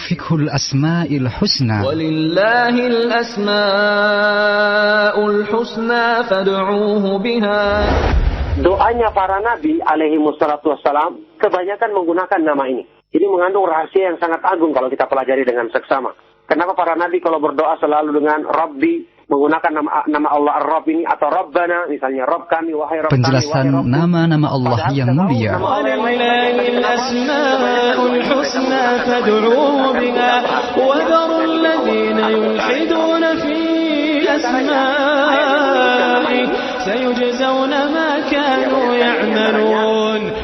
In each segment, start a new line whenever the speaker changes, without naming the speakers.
Fiqhul Asma'il Husna.
Walillahil asma'ul husna fad'uuhu biha.
Doanya para nabi alaihi wassalatu wassalam kebanyakan menggunakan nama ini. Ini mengandung rahasia yang sangat agung kalau kita pelajari dengan seksama. Kenapa para nabi kalau berdoa selalu dengan Rabbi, menggunakan nama Allah Ar-Rabb ini, atau Rabbana, misalnya Rabb kami, wahai Rabb kami,
penjelasan nama-nama Allah yang mulia.
Walillahil asma'ul husna fad'uuhu biha wa dharul ladzina yulhiduna fi asma'i sayujzauna ma kanu ya'malun.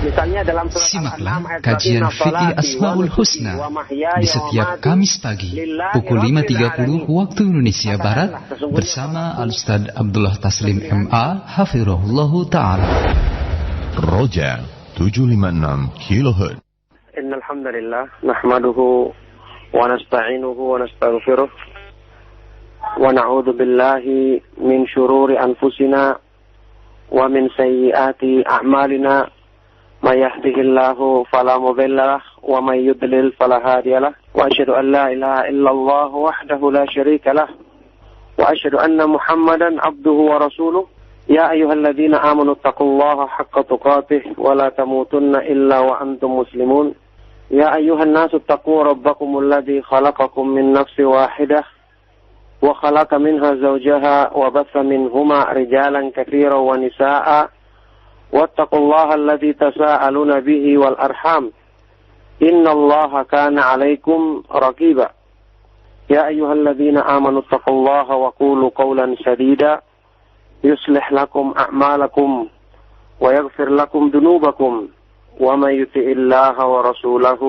Simaklah kajian Fikih Asmaul Husna di setiap Kamis pagi pukul 5.30 waktu Indonesia Barat bersama Al-Ustaz Abdullah Taslim MA Hafirahullahu Ta'ala.
Roja 756 kHz.
Innal hamdalillah nahmaduhu wa nasta'inuhu wa nastaghfiruh wa na'udzu billahi min shururi anfusina wa min sayyiati a'malina. من يهده الله فلا مضل له ومن يضلل فلا هادي له وأشهد أن لا إله إلا الله وحده لا شريك له وأشهد أن محمدا عبده ورسوله يا أيها الذين آمنوا اتقوا الله حق تقاته ولا تموتن إلا وأنتم مسلمون يا أيها الناس اتقوا ربكم الذي خلقكم من نفس واحدة وخلق منها زوجها وبث منهما رجالا كثيرا ونساء واتقوا الله الذي تساءلون به والأرحام إن الله كان عليكم رقيبا يا أيها الذين آمنوا اتقوا الله وقولوا قولا سديدا يصلح لكم أعمالكم ويغفر لكم ذنوبكم ومن يطع الله ورسوله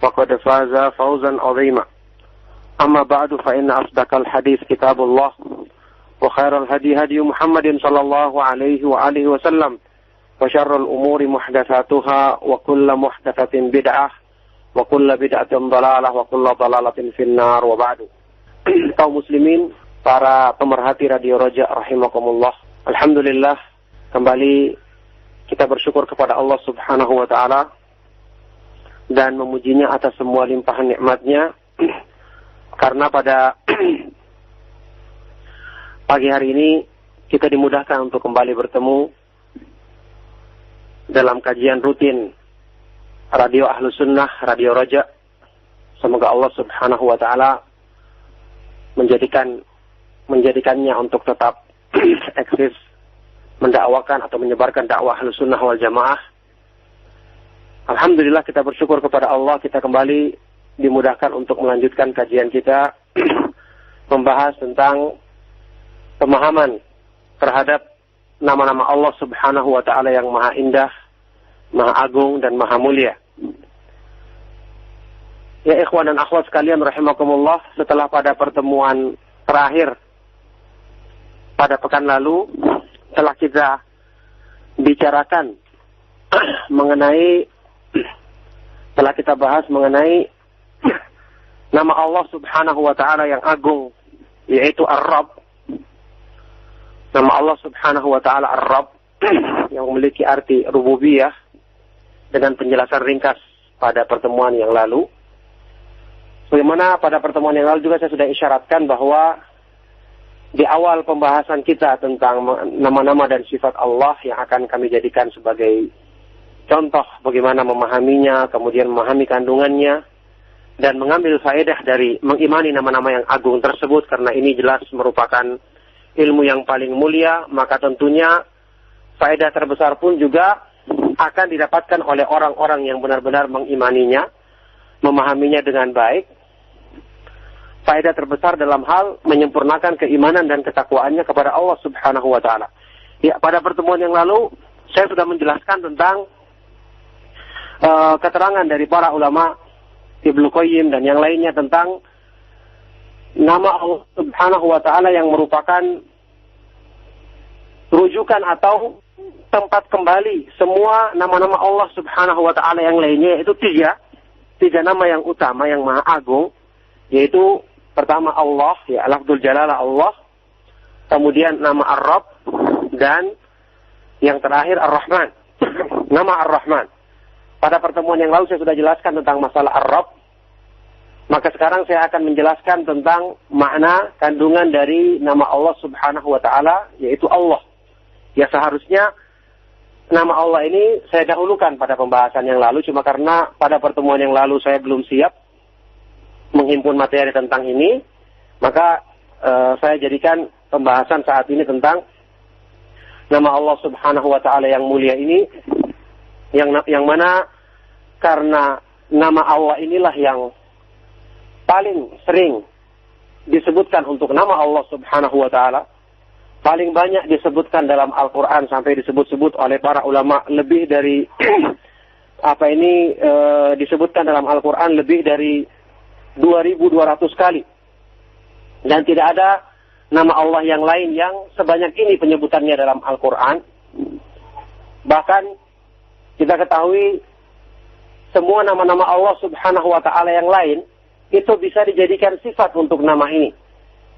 فقد فاز فوزا عظيما أما بعد فإن أصدق الحديث كتاب الله وخير الهدي هدي محمد صلى الله عليه وآله وسلم وشر الأمور محدثاتها وكل محدثة بدعة وكل بدعة ضلالة وكل ضلالة في النار وبعد. Kaum muslimin, para pemerhati Radio Roja rahimakumullah. Alhamdulillah, kembali kita bersyukur kepada Allah Subhanahu wa taala dan memujinya atas semua limpahan nikmatnya karena pada pagi hari ini kita dimudahkan untuk kembali bertemu dalam kajian rutin Radio Ahlus Sunnah, Radio Roja. Semoga Allah Subhanahu wa taala menjadikannya untuk tetap eksis mendakwakan atau menyebarkan dakwah Ahlus Sunnah wal Jamaah. Alhamdulillah, kita bersyukur kepada Allah, kita kembali dimudahkan untuk melanjutkan kajian kita membahas tentang pemahaman terhadap nama-nama Allah Subhanahu wa taala yang maha indah, maha agung dan maha mulia. Ya ikhwan dan akhwat sekalian rahimakumullah, setelah pada pertemuan terakhir pada pekan lalu telah kita bicarakan telah kita bahas mengenai nama Allah Subhanahu wa taala yang agung, yaitu Ar-Rabb. Nama Allah Subhanahu wa taala Ar-Rabb yang memiliki arti rububiyah dengan penjelasan ringkas pada pertemuan yang lalu. Bagaimana pada pertemuan yang lalu juga saya sudah isyaratkan bahwa di awal pembahasan kita tentang nama-nama dan sifat Allah yang akan kami jadikan sebagai contoh bagaimana memahaminya, kemudian memahami kandungannya dan mengambil faedah dari mengimani nama-nama yang agung tersebut, karena ini jelas merupakan ilmu yang paling mulia, maka tentunya faedah terbesar pun juga akan didapatkan oleh orang-orang yang benar-benar mengimaninya, memahaminya dengan baik. Faedah terbesar dalam hal menyempurnakan keimanan dan ketakwaannya kepada Allah Subhanahu wa taala. Ya, pada pertemuan yang lalu saya sudah menjelaskan tentang keterangan dari para ulama Ibnu Qayyim dan yang lainnya tentang nama Allah Subhanahu wa taala yang merupakan rujukan atau tempat kembali semua nama-nama Allah Subhanahu wa taala yang lainnya, yaitu tiga nama yang utama yang maha agung, yaitu pertama Allah, ya lafdzul jalalah Allah, kemudian nama Ar-Rabb, dan yang terakhir Ar-Rahman. Nama Ar-Rahman. pada pertemuan yang lalu saya sudah jelaskan tentang masalah Ar-Rabb. Maka sekarang saya akan menjelaskan tentang makna kandungan dari nama Allah Subhanahu wa Ta'ala, yaitu Allah. Ya, seharusnya nama Allah ini saya dahulukan pada pembahasan yang lalu, cuma karena pada pertemuan yang lalu saya belum siap menghimpun materi tentang ini, maka saya jadikan pembahasan saat ini tentang nama Allah Subhanahu wa Ta'ala yang mulia ini, yang mana karena nama Allah inilah yang paling sering disebutkan untuk nama Allah Subhanahu wa Ta'ala, paling banyak disebutkan dalam Al-Quran sampai disebut-sebut oleh para ulama lebih dari disebutkan dalam Al-Quran lebih dari 2.200 kali. Dan tidak ada nama Allah yang lain yang sebanyak ini penyebutannya dalam Al-Quran. Bahkan kita ketahui semua nama-nama Allah Subhanahu wa Ta'ala yang lain itu bisa dijadikan sifat untuk nama ini.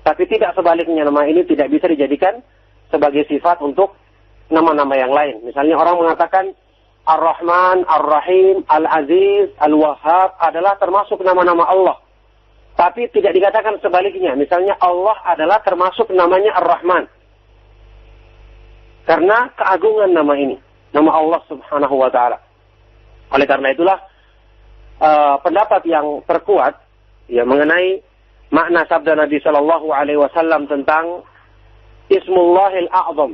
Tapi tidak sebaliknya, nama ini tidak bisa dijadikan sebagai sifat untuk nama-nama yang lain. Misalnya orang mengatakan Ar-Rahman, Ar-Rahim, Al-Aziz, Al-Wahhab adalah termasuk nama-nama Allah. Tapi tidak dikatakan sebaliknya. Misalnya Allah adalah termasuk namanya Ar-Rahman. Karena keagungan nama ini. Nama Allah Subhanahu wa Ta'ala. Oleh karena itulah pendapat yang terkuat ya mengenai makna sabda Nabi Shallallahu Alaihi Wasallam tentang Ismullahil A'zam.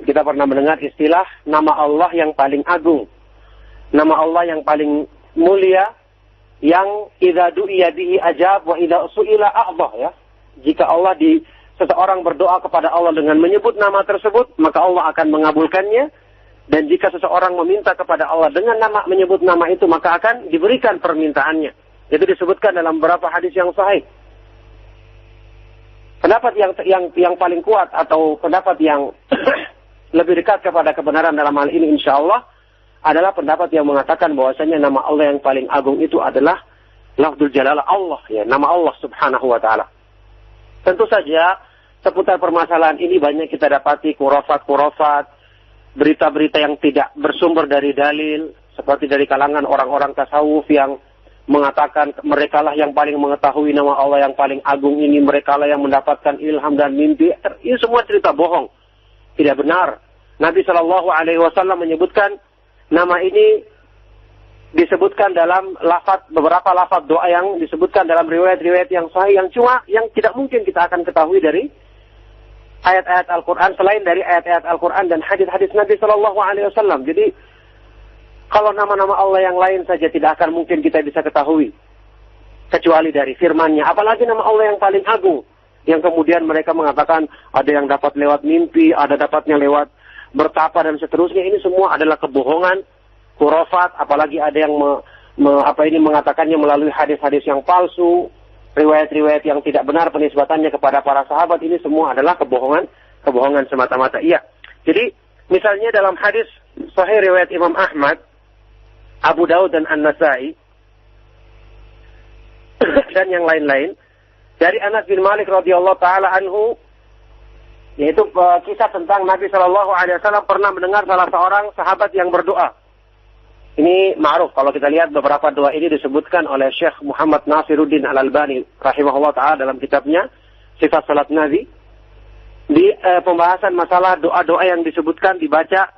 Kita pernah mendengar istilah nama Allah yang paling agung, nama Allah yang paling mulia, yang idza du'iya bihi ajab wa idza su'ila a'dha, ya. Jika seseorang berdoa kepada Allah dengan menyebut nama tersebut, maka Allah akan mengabulkannya. Dan jika seseorang meminta kepada Allah dengan menyebut nama itu, maka akan diberikan permintaannya. Itu disebutkan dalam beberapa hadis yang sahih. Pendapat yang paling kuat atau pendapat yang lebih dekat kepada kebenaran dalam hal ini insyaallah adalah pendapat yang mengatakan bahwasanya nama Allah yang paling agung itu adalah lafzul jalalah Allah, ya, nama Allah Subhanahu wa Ta'ala. Tentu saja seputar permasalahan ini banyak kita dapati khurafat-khurafat, berita-berita yang tidak bersumber dari dalil, seperti dari kalangan orang-orang tasawuf yang mengatakan merekalah yang paling mengetahui nama Allah yang paling agung ini, merekalah yang mendapatkan ilham dan mimpi. Ini semua cerita bohong, tidak benar. Nabi Shallallahu Alaihi Wasallam menyebutkan nama ini disebutkan dalam beberapa lafaz doa yang disebutkan dalam riwayat-riwayat yang sahih, yang tidak mungkin kita akan ketahui dari ayat-ayat Al-Quran, selain dari ayat-ayat Al-Quran dan hadis-hadis Nabi Shallallahu Alaihi Wasallam. Jadi kalau nama-nama Allah yang lain saja tidak akan mungkin kita bisa ketahui kecuali dari firman-Nya. Apalagi nama Allah yang paling agung, yang kemudian mereka mengatakan ada yang dapat lewat mimpi, ada dapatnya lewat bertapa dan seterusnya. Ini semua adalah kebohongan, khurafat. Apalagi ada yang mengatakannya melalui hadis-hadis yang palsu, riwayat-riwayat yang tidak benar penisbatannya kepada para sahabat. Ini semua adalah kebohongan semata-mata. Iya. Jadi misalnya dalam hadis sahih riwayat Imam Ahmad, Abu Daud dan An-Nasai dan yang lain-lain dari Anas bin Malik radhiyallahu taala anhu, yaitu kisah tentang Nabi Shallallahu Alaihi Wasallam pernah mendengar salah seorang sahabat yang berdoa. Ini ma'ruf, kalau kita lihat beberapa doa ini disebutkan oleh Syekh Muhammad Nasiruddin Al-Albani rahimahullah ta'ala dalam kitabnya Sifat Salat Nabi. Di pembahasan masalah doa-doa yang disebutkan dibaca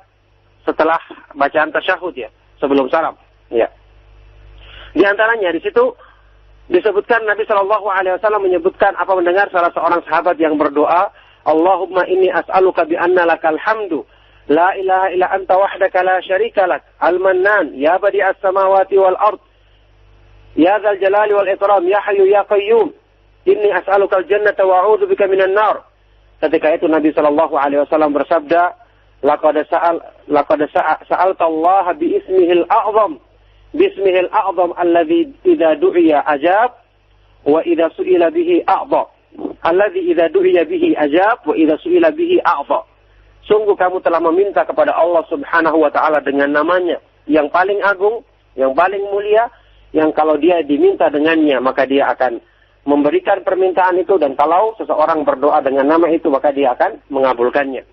setelah bacaan tasyahud, ya, sebelum salam. Ya. Di antaranya di situ disebutkan Nabi Shallallahu Alaihi Wasallam menyebutkan apa mendengar salah seorang sahabat yang berdoa, Allahumma inni as'aluka bi anna lakal hamdu la ilaha illa anta wahdaka la syarika lak al-mannan ya badi'as samawati wal ard ya dzal jalali wal ikram ya hayyu ya qayyum inni as'aluka al-jannata wa a'udzu bika minan nar. Ketika itu Nabi Shallallahu Alaihi Wasallam bersabda, laqad sa'alta Allah bi ismihil a'zam alladhi idza du'iya ajab wa idza su'ila bihi a'dha. Alladhi idza du'iya bihi ajab wa idza su'ila bihi a'dha. Sungguh kamu telah meminta kepada Allah Subhanahu wa Ta'ala dengan namanya yang paling agung, yang paling mulia, yang kalau dia diminta dengannya maka dia akan memberikan permintaan itu, dan kalau seseorang berdoa dengan nama itu maka dia akan mengabulkannya.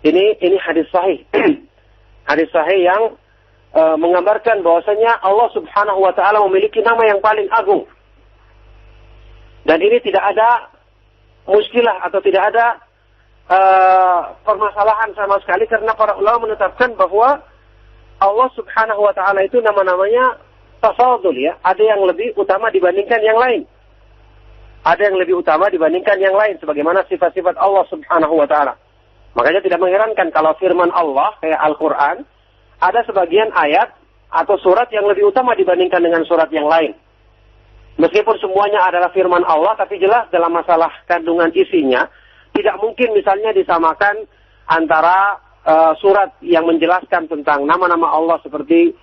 Ini hadis sahih. Hadis sahih yang menggambarkan bahwasanya Allah Subhanahu wa taala memiliki nama yang paling agung. Dan ini tidak ada muskilah atau tidak ada permasalahan sama sekali, karena para ulama menetapkan bahwa Allah Subhanahu wa taala itu nama-namanya tafadhul, ya. Ada yang lebih utama dibandingkan yang lain. Ada yang lebih utama dibandingkan yang lain sebagaimana sifat-sifat Allah Subhanahu wa taala. Makanya tidak mengherankan kalau firman Allah kayak Al-Qur'an ada sebagian ayat atau surat yang lebih utama dibandingkan dengan surat yang lain. Meskipun semuanya adalah firman Allah, tapi jelas dalam masalah kandungan isinya tidak mungkin misalnya disamakan antara surat yang menjelaskan tentang nama-nama Allah seperti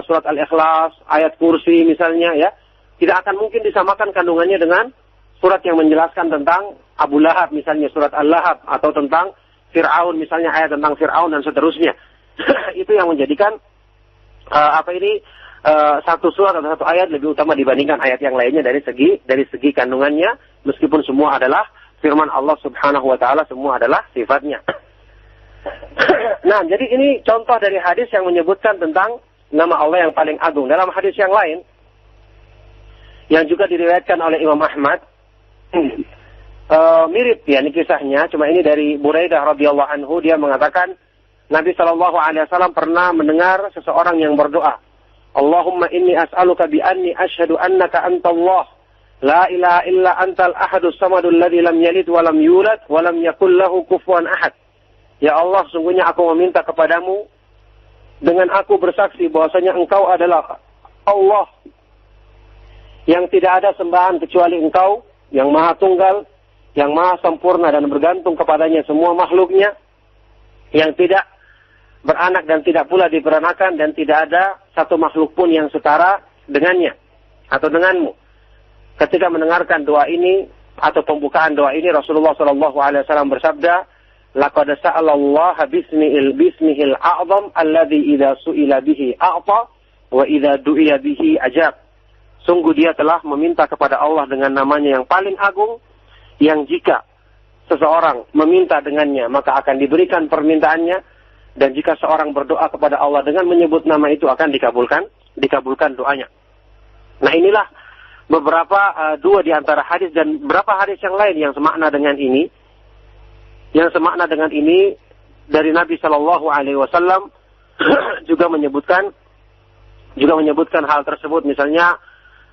surat Al-Ikhlas, ayat kursi misalnya, ya. Tidak akan mungkin disamakan kandungannya dengan surat yang menjelaskan tentang Abu Lahab misalnya, surat Al-Lahab, atau tentang Fir'aun misalnya, ayat tentang Fir'aun dan seterusnya. Itu yang menjadikan satu surat atau satu ayat lebih utama dibandingkan ayat yang lainnya dari segi kandungannya, meskipun semua adalah firman Allah Subhanahu wa taala, semua adalah sifatnya. Nah, jadi ini contoh dari hadis yang menyebutkan tentang nama Allah yang paling agung. Dalam hadis yang lain yang juga diriwayatkan oleh Imam Ahmad, mirip ya ini kisahnya, cuma ini dari Buraidah radhiyallahu anhu. Dia mengatakan Nabi SAW pernah mendengar seseorang yang berdoa, Allahumma inni as'aluka bi anni ashhadu annaka antallah la ilaha illa antal ahadus samadul ladzi lam yalid wa lam yulad wa lam yakul lahu kufuwan ahad. Ya Allah, sungguhnya aku meminta kepadamu dengan aku bersaksi bahwasanya Engkau adalah Allah yang tidak ada sembahan kecuali Engkau, yang Maha Tunggal, yang Maha Sempurna dan bergantung kepadanya semua makhluknya, yang tidak beranak dan tidak pula diperanakan, dan tidak ada satu makhluk pun yang setara dengannya atau denganmu. Ketika mendengarkan doa ini atau pembukaan doa ini, Rasulullah SAW bersabda, laqad sa'alallaha bismihil a'zam alladhi idza su'ila bihi a'ta wa idza du'iya bihi ajab. Sungguh dia telah meminta kepada Allah dengan namanya yang paling agung, yang jika seseorang meminta dengannya maka akan diberikan permintaannya, dan jika seorang berdoa kepada Allah dengan menyebut nama itu akan dikabulkan doanya. Nah, inilah beberapa dua di antara hadis, dan beberapa hadis yang lain yang semakna dengan ini. Yang semakna dengan ini dari Nabi Shallallahu Alaihi Wasallam juga menyebutkan hal tersebut. Misalnya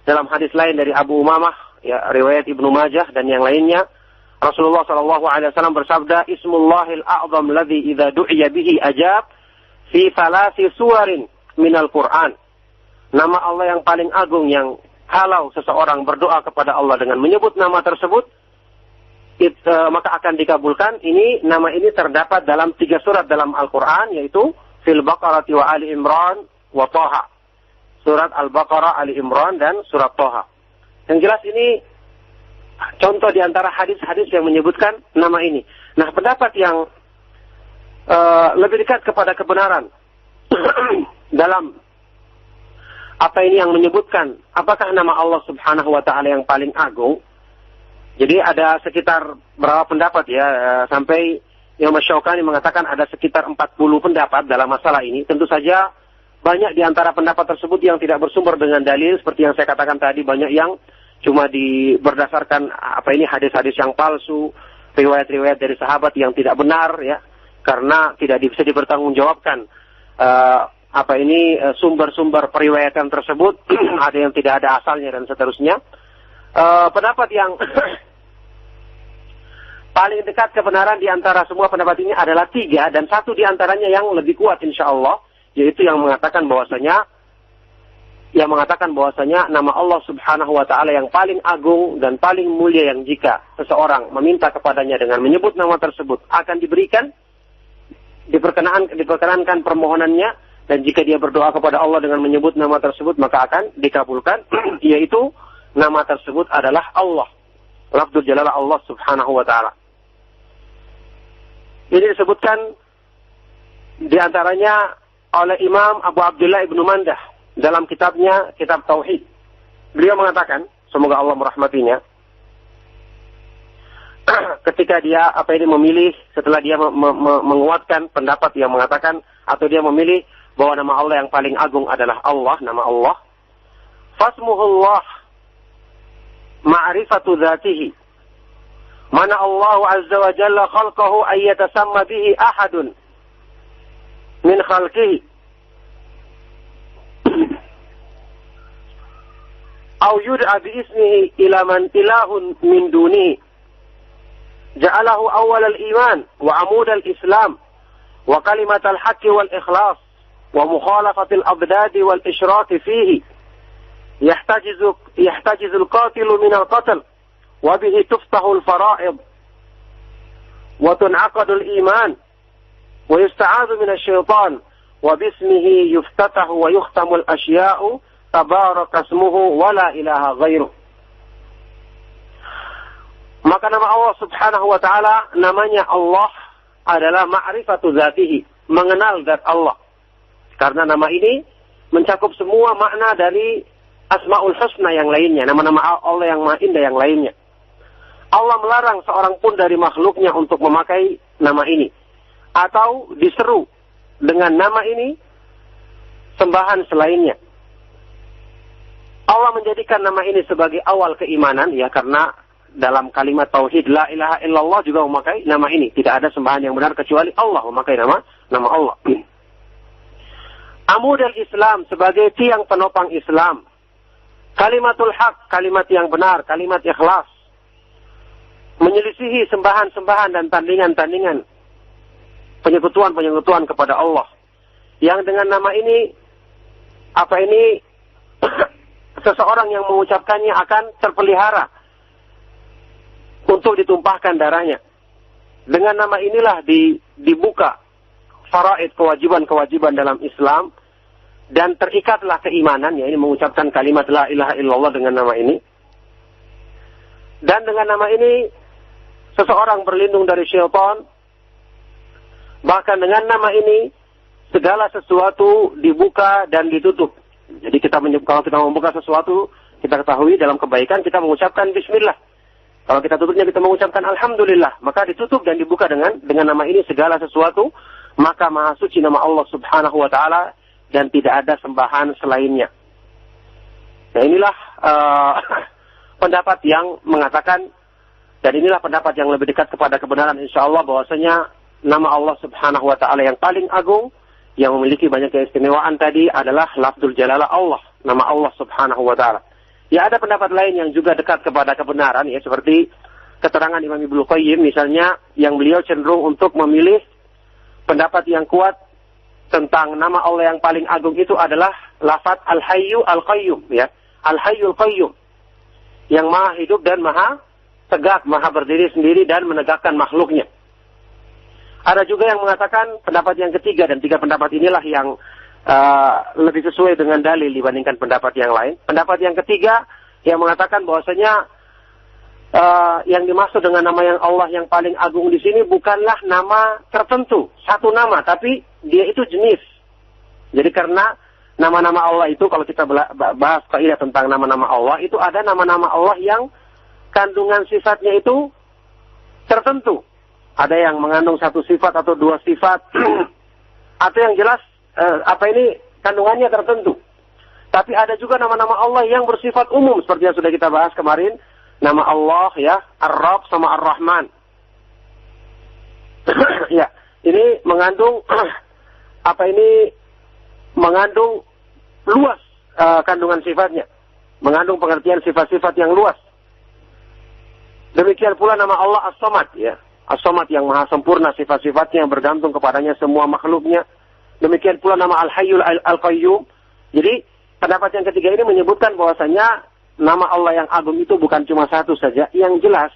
dalam hadis lain dari Abu Umamah, ya, riwayat Ibnu Majah dan yang lainnya, Rasulullah Shallallahu Alaihi Wasallam bersabda, Ismullahil a'zam ladzi idza du'iya bihi ajab fi thalasi suwarin minal Quran. Nama Allah yang paling agung yang kalau seseorang berdoa kepada Allah dengan menyebut nama tersebut, maka akan dikabulkan. Nama ini terdapat dalam 3 surat dalam Al-Quran, yaitu Fil Baqarah wa Ali Imran wa Thaha. Surat Al-Baqarah, Ali Imran, dan surat Thaha. Yang jelas ini contoh di antara hadis-hadis yang menyebutkan nama ini. Nah, pendapat yang lebih dekat kepada kebenaran dalam apa ini yang menyebutkan apakah nama Allah Subhanahu wa taala yang paling agung. Jadi ada sekitar berapa pendapat, ya, sampai Imam Syaukani mengatakan ada sekitar 40 pendapat dalam masalah ini. Tentu saja banyak di antara pendapat tersebut yang tidak bersumber dengan dalil, seperti yang saya katakan tadi, banyak yang cuma berdasarkan hadis-hadis yang palsu, riwayat-riwayat dari sahabat yang tidak benar, ya, karena tidak bisa dipertanggungjawabkan sumber-sumber periwayatan tersebut, ada yang tidak ada asalnya dan seterusnya. Pendapat yang paling dekat kebenaran di antara semua pendapat ini adalah 3, dan 1 di antaranya yang lebih kuat insyaallah, yaitu yang mengatakan bahwasanya nama Allah Subhanahu wa taala yang paling agung dan paling mulia, yang jika seseorang meminta kepadanya dengan menyebut nama tersebut akan diperkenankan permohonannya, dan jika dia berdoa kepada Allah dengan menyebut nama tersebut maka akan dikabulkan, yaitu nama tersebut adalah Allah. Lafdzul jalalah Allah Subhanahu wa taala. Ini disebutkan di antaranya oleh Imam Abu Abdullah Ibnu Mandah dalam kitabnya, Kitab Tauhid. Beliau mengatakan, semoga Allah merahmatinya, ketika dia memilih, setelah dia menguatkan pendapat yang mengatakan, atau dia memilih bahwa nama Allah yang paling agung adalah Allah, nama Allah. Fasmuhullah ma'rifatu dzatihi. Mana Allah azza wa jalla khalqahu ayyatasamma bihi ahadun min khalqihi. Aw yud'a bi ismihi ila man ilahun min dunihi. Ja'alahu awwal al-iman wa amud al-islam wa kalimat al-haqq wal ikhlas wa mukhalafat al-abdad wal ishrak fihi. يحتجز القاتل من القتل وبه تفتح الفرائض وتنعقد الإيمان ويستعاذ من الشيطان وباسمه يفتتح ويختم الأشياء تبارك اسمه ولا إله غيره. Maka nama Allah subhanahu wa ta'ala, namanya Allah adalah ma'rifatu dzatihi, mengenal zat Allah. Karena nama ini mencakup semua makna dari Asmaul Husna yang lainnya, nama-nama Allah yang maha indah yang lainnya. Allah melarang seorang pun dari makhluknya untuk memakai nama ini, atau diseru dengan nama ini sembahan selainnya. Allah menjadikan nama ini sebagai awal keimanan, ya, karena dalam kalimat tauhid la ilaha illallah juga memakai nama ini. Tidak ada sembahan yang benar kecuali Allah, memakai nama Allah. Amud al-Islam, sebagai tiang penopang Islam. Kalimatul haq, kalimat yang benar, kalimat ikhlas. Menyelisihi sembahan-sembahan dan tandingan-tandingan. Penyekutuan-penyekutuan kepada Allah. Yang dengan nama ini, seseorang yang mengucapkannya akan terpelihara untuk ditumpahkan darahnya. Dengan nama inilah dibuka faraid, kewajiban-kewajiban dalam Islam. Dan terikatlah keimanan, ya, ini mengucapkan kalimat la ilaha illallah dengan nama ini. Dan dengan nama ini seseorang berlindung dari syaitan. Bahkan dengan nama ini segala sesuatu dibuka dan ditutup. Jadi kalau kita membuka sesuatu, kita ketahui dalam kebaikan kita mengucapkan bismillah. Kalau kita tutupnya kita mengucapkan alhamdulillah, maka ditutup dan dibuka dengan nama ini segala sesuatu, maka maha suci nama Allah subhanahu wa ta'ala dan tidak ada sembahan selainnya. Nah, inilah pendapat yang mengatakan, dan inilah pendapat yang lebih dekat kepada kebenaran insyaallah, bahwasanya nama Allah subhanahu wa ta'ala yang paling agung, yang memiliki banyak keistimewaan tadi adalah lafzul jalalah Allah, nama Allah subhanahu wa ta'ala. Ya, ada pendapat lain yang juga dekat kepada kebenaran, ya, seperti keterangan Imam Ibnu Qayyim misalnya, yang beliau cenderung untuk memilih pendapat yang kuat tentang nama Allah yang paling agung itu adalah lafaz Al-Hayyu Al-Qayyum, ya. Al-Hayyul Qayyum, yang maha hidup dan maha tegak, maha berdiri sendiri dan menegakkan makhluknya. Ada juga yang mengatakan pendapat yang ketiga, dan tiga pendapat inilah yang lebih sesuai dengan dalil dibandingkan pendapat yang lain. Pendapat yang ketiga yang mengatakan bahwasanya yang dimaksud dengan nama yang Allah yang paling agung di sini bukanlah nama tertentu, satu nama, tapi dia itu jenis. Jadi karena nama-nama Allah itu, kalau kita bahas kaidah tentang nama-nama Allah, itu ada nama-nama Allah yang kandungan sifatnya itu tertentu. Ada yang mengandung satu sifat atau dua sifat, atau yang jelas kandungannya tertentu. Tapi ada juga nama-nama Allah yang bersifat umum, seperti yang sudah kita bahas kemarin. Nama Allah, ya, Ar-Rabb sama Ar-Rahman. Ya, ini mengandung mengandung luas kandungan sifatnya, mengandung pengertian sifat-sifat yang luas. Demikian pula nama Allah As-Samad, ya, As-Samad yang maha sempurna sifat-sifatnya, yang bergantung kepadanya semua makhluknya. Demikian pula nama Al-Hayyul Al-Qayyum. Jadi pendapat yang ketiga ini menyebutkan bahwasanya nama Allah yang agung itu bukan cuma satu saja. Yang jelas,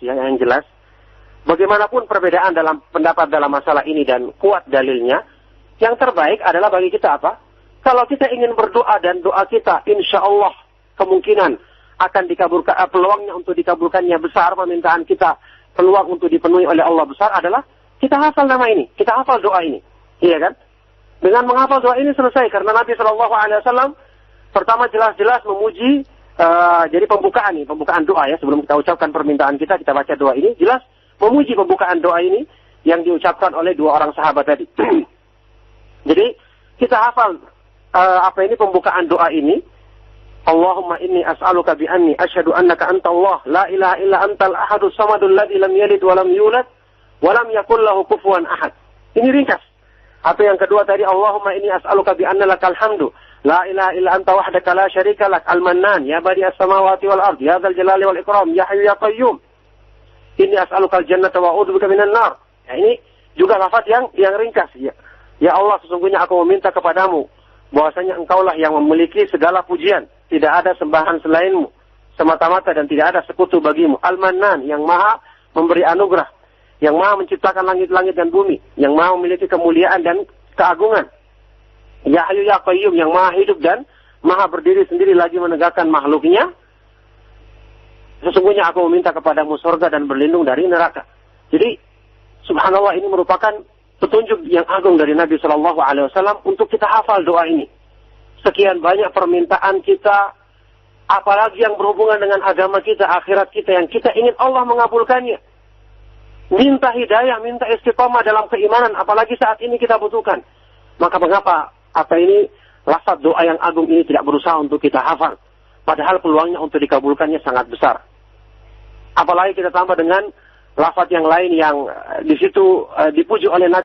bagaimanapun perbedaan dalam pendapat dalam masalah ini dan kuat dalilnya, yang terbaik adalah bagi kita apa? Kalau kita ingin berdoa dan doa kita, insya Allah kemungkinan akan dikabulkan, peluangnya untuk dikabulkannya besar, permintaan kita, peluang untuk dipenuhi oleh Allah besar adalah kita hafal nama ini, kita hafal doa ini, iya kan? Dengan menghafal doa ini selesai, karena Nabi SAW pertama jelas-jelas memuji. Jadi pembukaan doa, ya, sebelum kita ucapkan permintaan kita baca doa ini, jelas memuji pembukaan doa ini yang diucapkan oleh dua orang sahabat tadi. Jadi kita hafal pembukaan doa ini. Allahumma inni as'aluka bi anni asyhadu annaka anta Allah la ilaha illa antal ahadus samadul ladzi lam yalid wa lam yulad wa lam yakul lahu kufuwan ahad. Ini ringkas. Atau yang kedua tadi, Allahumma inni as'aluka bi anna lakal hamdu la ilaha illa anta wahdaka la syarika lak al-mannan ya badi'as samawati wal ard ya dzal jalali wal ikram ya hayyu ya qayyum. Inni as'aluka al-jannata wa a'udzubika minan nar. Ya, ini juga lafaz yang ringkas ya. Ya Allah, sesungguhnya aku meminta kepadamu bahwasanya engkaulah yang memiliki segala pujian, tidak ada sembahan selainmu semata-mata dan tidak ada sekutu bagimu. Al-Mannan, yang maha memberi anugerah, yang maha menciptakan langit-langit dan bumi, yang maha memiliki kemuliaan dan keagungan. Ya Hayyu ya Qayyum, yang maha hidup dan maha berdiri sendiri lagi menegakkan makhluknya. Sesungguhnya aku meminta kepadamu surga dan berlindung dari neraka. Jadi subhanallah, ini merupakan petunjuk yang agung dari Nabi Shallallahu Alaihi Wasallam untuk kita hafal doa ini. Sekian banyak permintaan kita, apalagi yang berhubungan dengan agama kita, akhirat kita, yang kita ingin Allah mengabulkannya. Minta hidayah, minta istiqamah dalam keimanan, apalagi saat ini kita butuhkan. Maka mengapa lafaz doa yang agung ini tidak berusaha untuk kita hafal? Padahal peluangnya untuk dikabulkannya sangat besar. Apalagi kita tambah dengan lafaz yang lain yang di situ dipuji oleh Nabi.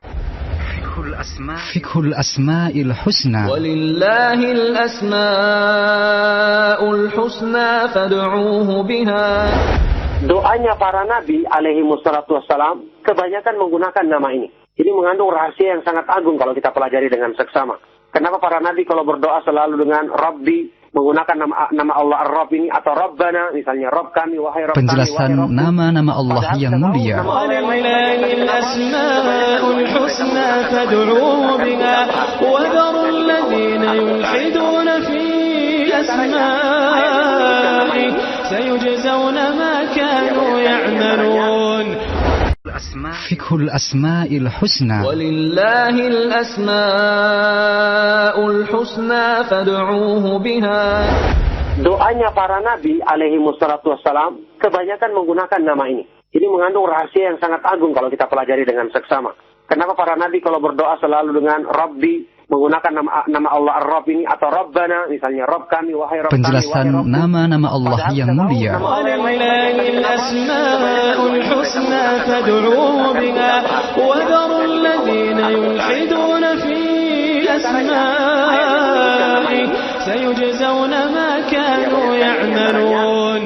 Fiqhul asma'il husna.
Walillahil asma'ul husna fad'uuhu biha.
Doanya para nabi alaihi wassalatu wassalam kebanyakan menggunakan nama ini. Ini mengandung rahasia yang sangat agung kalau kita pelajari dengan seksama. Kenapa para nabi kalau berdoa selalu dengan Rabbi, menggunakan nama Allah Ar-Rabb ini, atau Rabbana, misalnya Rabb kami, wahai Rabb kami,
penjelasan nama-nama Allah yang mulia.
Walillahil asma'ul husna fad'uuhu biha wa dharul ladzina yulhiduna fi asma'i sayujzawna ma kanu ya'malun.
Fiqhul asma'il husna.
Walillahil asma'ul husna fad'uuhu biha.
Doanya para nabi alaihi wassalatu wassalam kebanyakan menggunakan nama ini. Ini mengandung rahasia yang sangat agung kalau kita pelajari dengan seksama. Kenapa para nabi kalau berdoa selalu dengan Rabbi, menggunakan nama Allah Ar-Rabb ini, atau Rabbana, misalnya Rabb kami, wahai Rabb kami,
penjelasan nama-nama Allah yang mulia.
Walillahil asma'ul husna fad'uuhu biha wa dharul ladzina yulhiduna fi asma'i sayujzawna ma kanu ya'malun.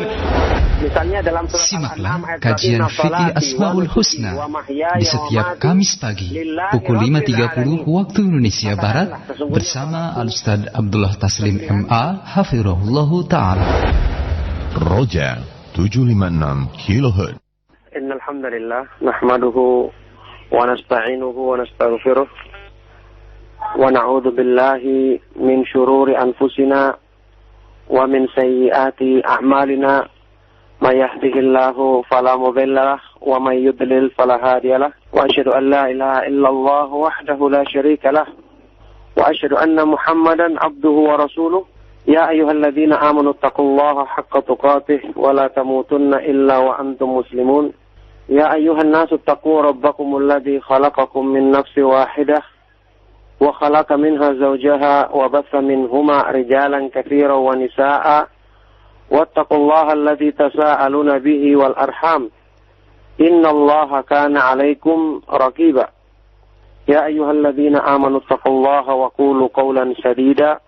Misalnya dalam surat
Simaklah kajian fikih Asmaul Husna di setiap Kamis pagi pukul 5.30 waktu Indonesia Barat bersama Al-Ustaz Abdullah Taslim MA Hafirahullahu Ta'ala.
Roja 756 kHz.
Innal hamdalillah nahmaduhu wa nasta'inuhu wa nastaghfiruh wa na'udzu billahi min shururi anfusina wa min sayyiati a'malina. من يهده الله فلا مضل له ومن يضلل فلا هادي له وأشهد أن لا إله إلا الله وحده لا شريك له وأشهد أن محمدا عبده ورسوله يا أيها الذين آمنوا اتقوا الله حق تقاته ولا تموتن إلا وأنتم مسلمون يا أيها الناس اتقوا ربكم الذي خلقكم من نفس واحدة وخلق منها زوجها وبث منهما رجالا كثيرا ونساء واتقوا الله الذي تساءلون به والأرحام إن الله كان عليكم رقيبا يا أيها الذين آمنوا اتقوا الله وقولوا قولا سديدا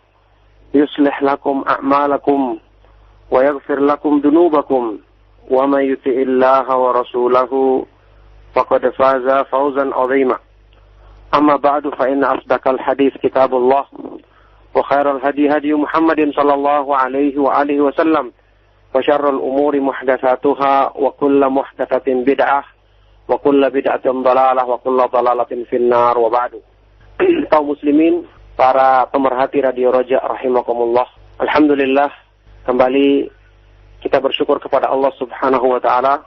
يصلح لكم أعمالكم ويغفر لكم ذنوبكم ومن يطع الله ورسوله فقد فاز فوزا عظيما أما بعد فإن أصدق الحديث كتاب الله وخير الهدي هدي محمد صلى الله عليه وآله وسلم وشر الأمور محدثاتها وكل محدثة بدعة وكل بدعة ضلالة وكل ضلالة في النار وبعد. Kaum muslimin, para pemerhati Radio Roja rahimakumullah. Alhamdulillah, kembali kita bersyukur kepada Allah Subhanahu wa taala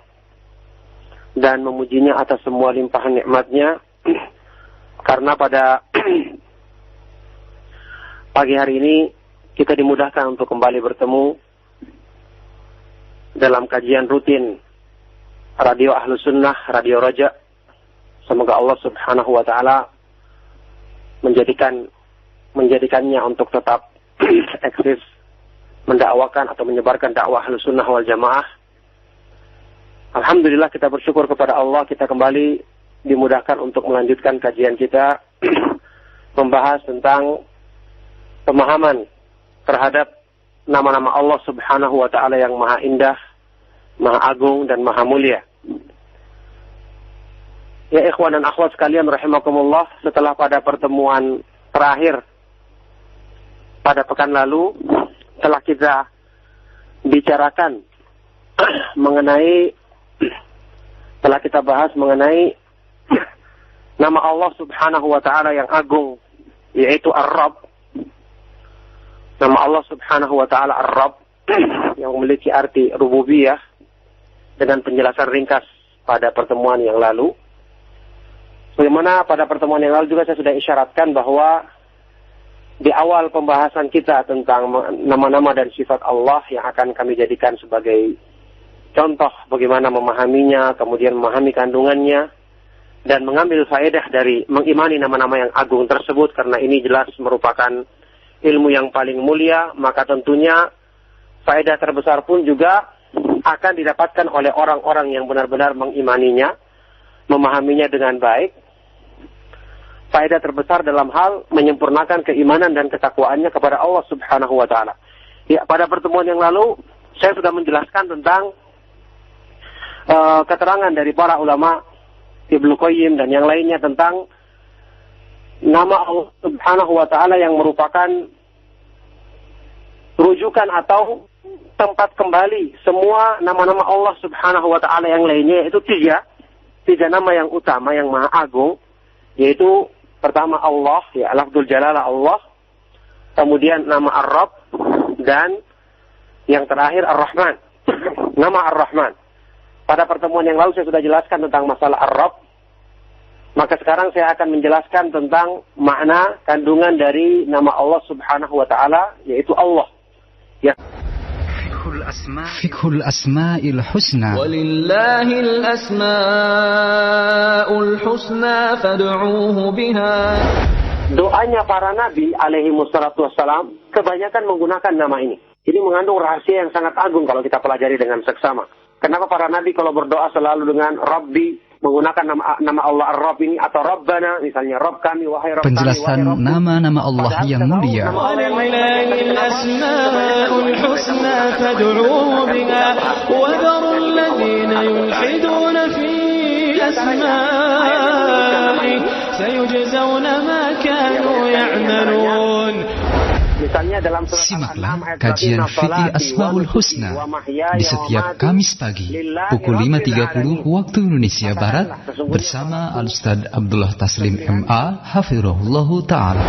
dan memujinya atas semua limpahan nikmatnya. Karena pada pagi hari ini kita dimudahkan untuk kembali bertemu dalam kajian rutin Radio Ahlus Sunnah, Radio Roja. Semoga Allah Subhanahu wa taala menjadikan menjadikannya untuk tetap eksis mendakwakan atau menyebarkan dakwah Ahlussunnah wal Jamaah. Alhamdulillah kita bersyukur kepada Allah, kita kembali dimudahkan untuk melanjutkan kajian kita membahas tentang pemahaman terhadap nama-nama Allah Subhanahu wa Ta'ala yang maha indah, maha agung dan maha mulia. Ya ikhwan dan akhwat sekalian rahimakumullah, setelah pada pertemuan terakhir pada pekan lalu telah kita bicarakan telah kita bahas mengenai nama Allah Subhanahu wa Ta'ala yang agung, yaitu Ar-Rabb. Nama Allah Subhanahu wa Ta'ala Ar-Rabb yang memiliki arti rububiyah dengan penjelasan ringkas pada pertemuan yang lalu. Bagaimana pada pertemuan yang lalu juga saya sudah isyaratkan bahwa di awal pembahasan kita tentang nama-nama dan sifat Allah yang akan kami jadikan sebagai contoh bagaimana memahaminya, kemudian memahami kandungannya, dan mengambil faedah dari mengimani nama-nama yang agung tersebut, karena ini jelas merupakan ilmu yang paling mulia, maka tentunya faedah terbesar pun juga akan didapatkan oleh orang-orang yang benar-benar mengimaninya, memahaminya dengan baik. Faedah terbesar dalam hal menyempurnakan keimanan dan ketakwaannya kepada Allah Subhanahu wa Ta'ala. Ya, pada pertemuan yang lalu saya sudah menjelaskan tentang keterangan dari para ulama Ibnu Qayyim dan yang lainnya tentang nama Allah Subhanahu wa Ta'ala yang merupakan rujukan atau tempat kembali semua nama-nama Allah Subhanahu wa Ta'ala yang lainnya, yaitu tiga nama yang utama yang maha agung, yaitu pertama Allah, ya lafdzul jalalah Allah, kemudian nama Ar-Rabb, dan yang terakhir Ar-Rahman. Nama Ar-Rahman. Pada pertemuan yang lalu saya sudah jelaskan tentang masalah Ar-Rabb. Maka sekarang saya akan menjelaskan tentang makna kandungan dari nama Allah Subhanahu wa Ta'ala, yaitu Allah. Ya.
Fiqhul Asma'il Husna.
Walillahil asma'ul husna fad'uuhu biha.
Doanya para nabi alaihi wassalatu wassalam kebanyakan menggunakan nama ini. Ini mengandung rahasia yang sangat agung kalau kita pelajari dengan seksama. Kenapa para nabi kalau berdoa selalu dengan Rabbi, menggunakan nama Allah Ar-Rabb ini, atau Rabbana, misalnya Rabb kami, wahai Rabb kami,
penjelasan nama-nama Allah yang mulia.
Walillahil asma'ul husna fad'uuhu biha wa dharul ladzina yulhiduna fi asma'i sayujzauna ma kanu ya'malun.
Misalnya dalam
simaklah kajian fikih Asmaul Husna di setiap Kamis pagi pukul 5.30 waktu Indonesia Barat bersama Al-Ustad Abdullah Taslim MA Hafirahullahu Ta'ala.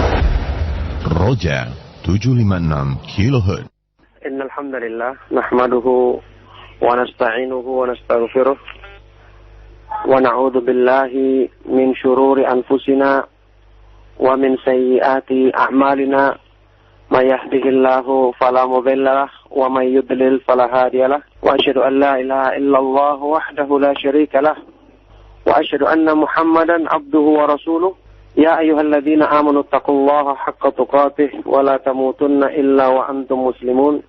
Roja 756 kHz.
Innal hamdalillah nahmaduhu wa nasta'inuhu wa nastaghfiruh wa na'udzu billahi min shururi anfusina wa min sayyiati a'malina. ما يهده الله فلا مضل له ومن يضلل فلا هادي له وأشهد أن لا إله إلا الله وحده لا شريك له وأشهد أن محمدا عبده ورسوله يا أيها الذين آمنوا اتقوا الله حق تقاته ولا تموتن إلا وأنتم مسلمون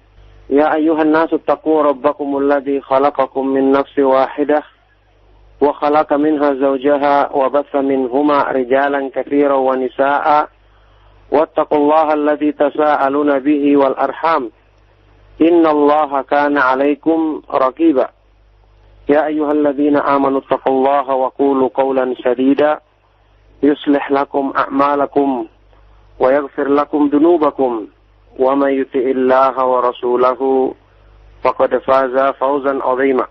يا أيها الناس اتقوا ربكم الذي خلقكم من نفس واحدة وخلق منها زوجها وبث منهما رجالا كثيرا ونساء واتقوا الله الذي تساءلون به والأرحام إن الله كان عليكم رقيبا يا أيها الذين آمنوا اتقوا الله وقولوا قولا سديدا يصلح لكم أعمالكم ويغفر لكم ذنوبكم ومن يطع الله ورسوله فقد فاز فوزا عظيما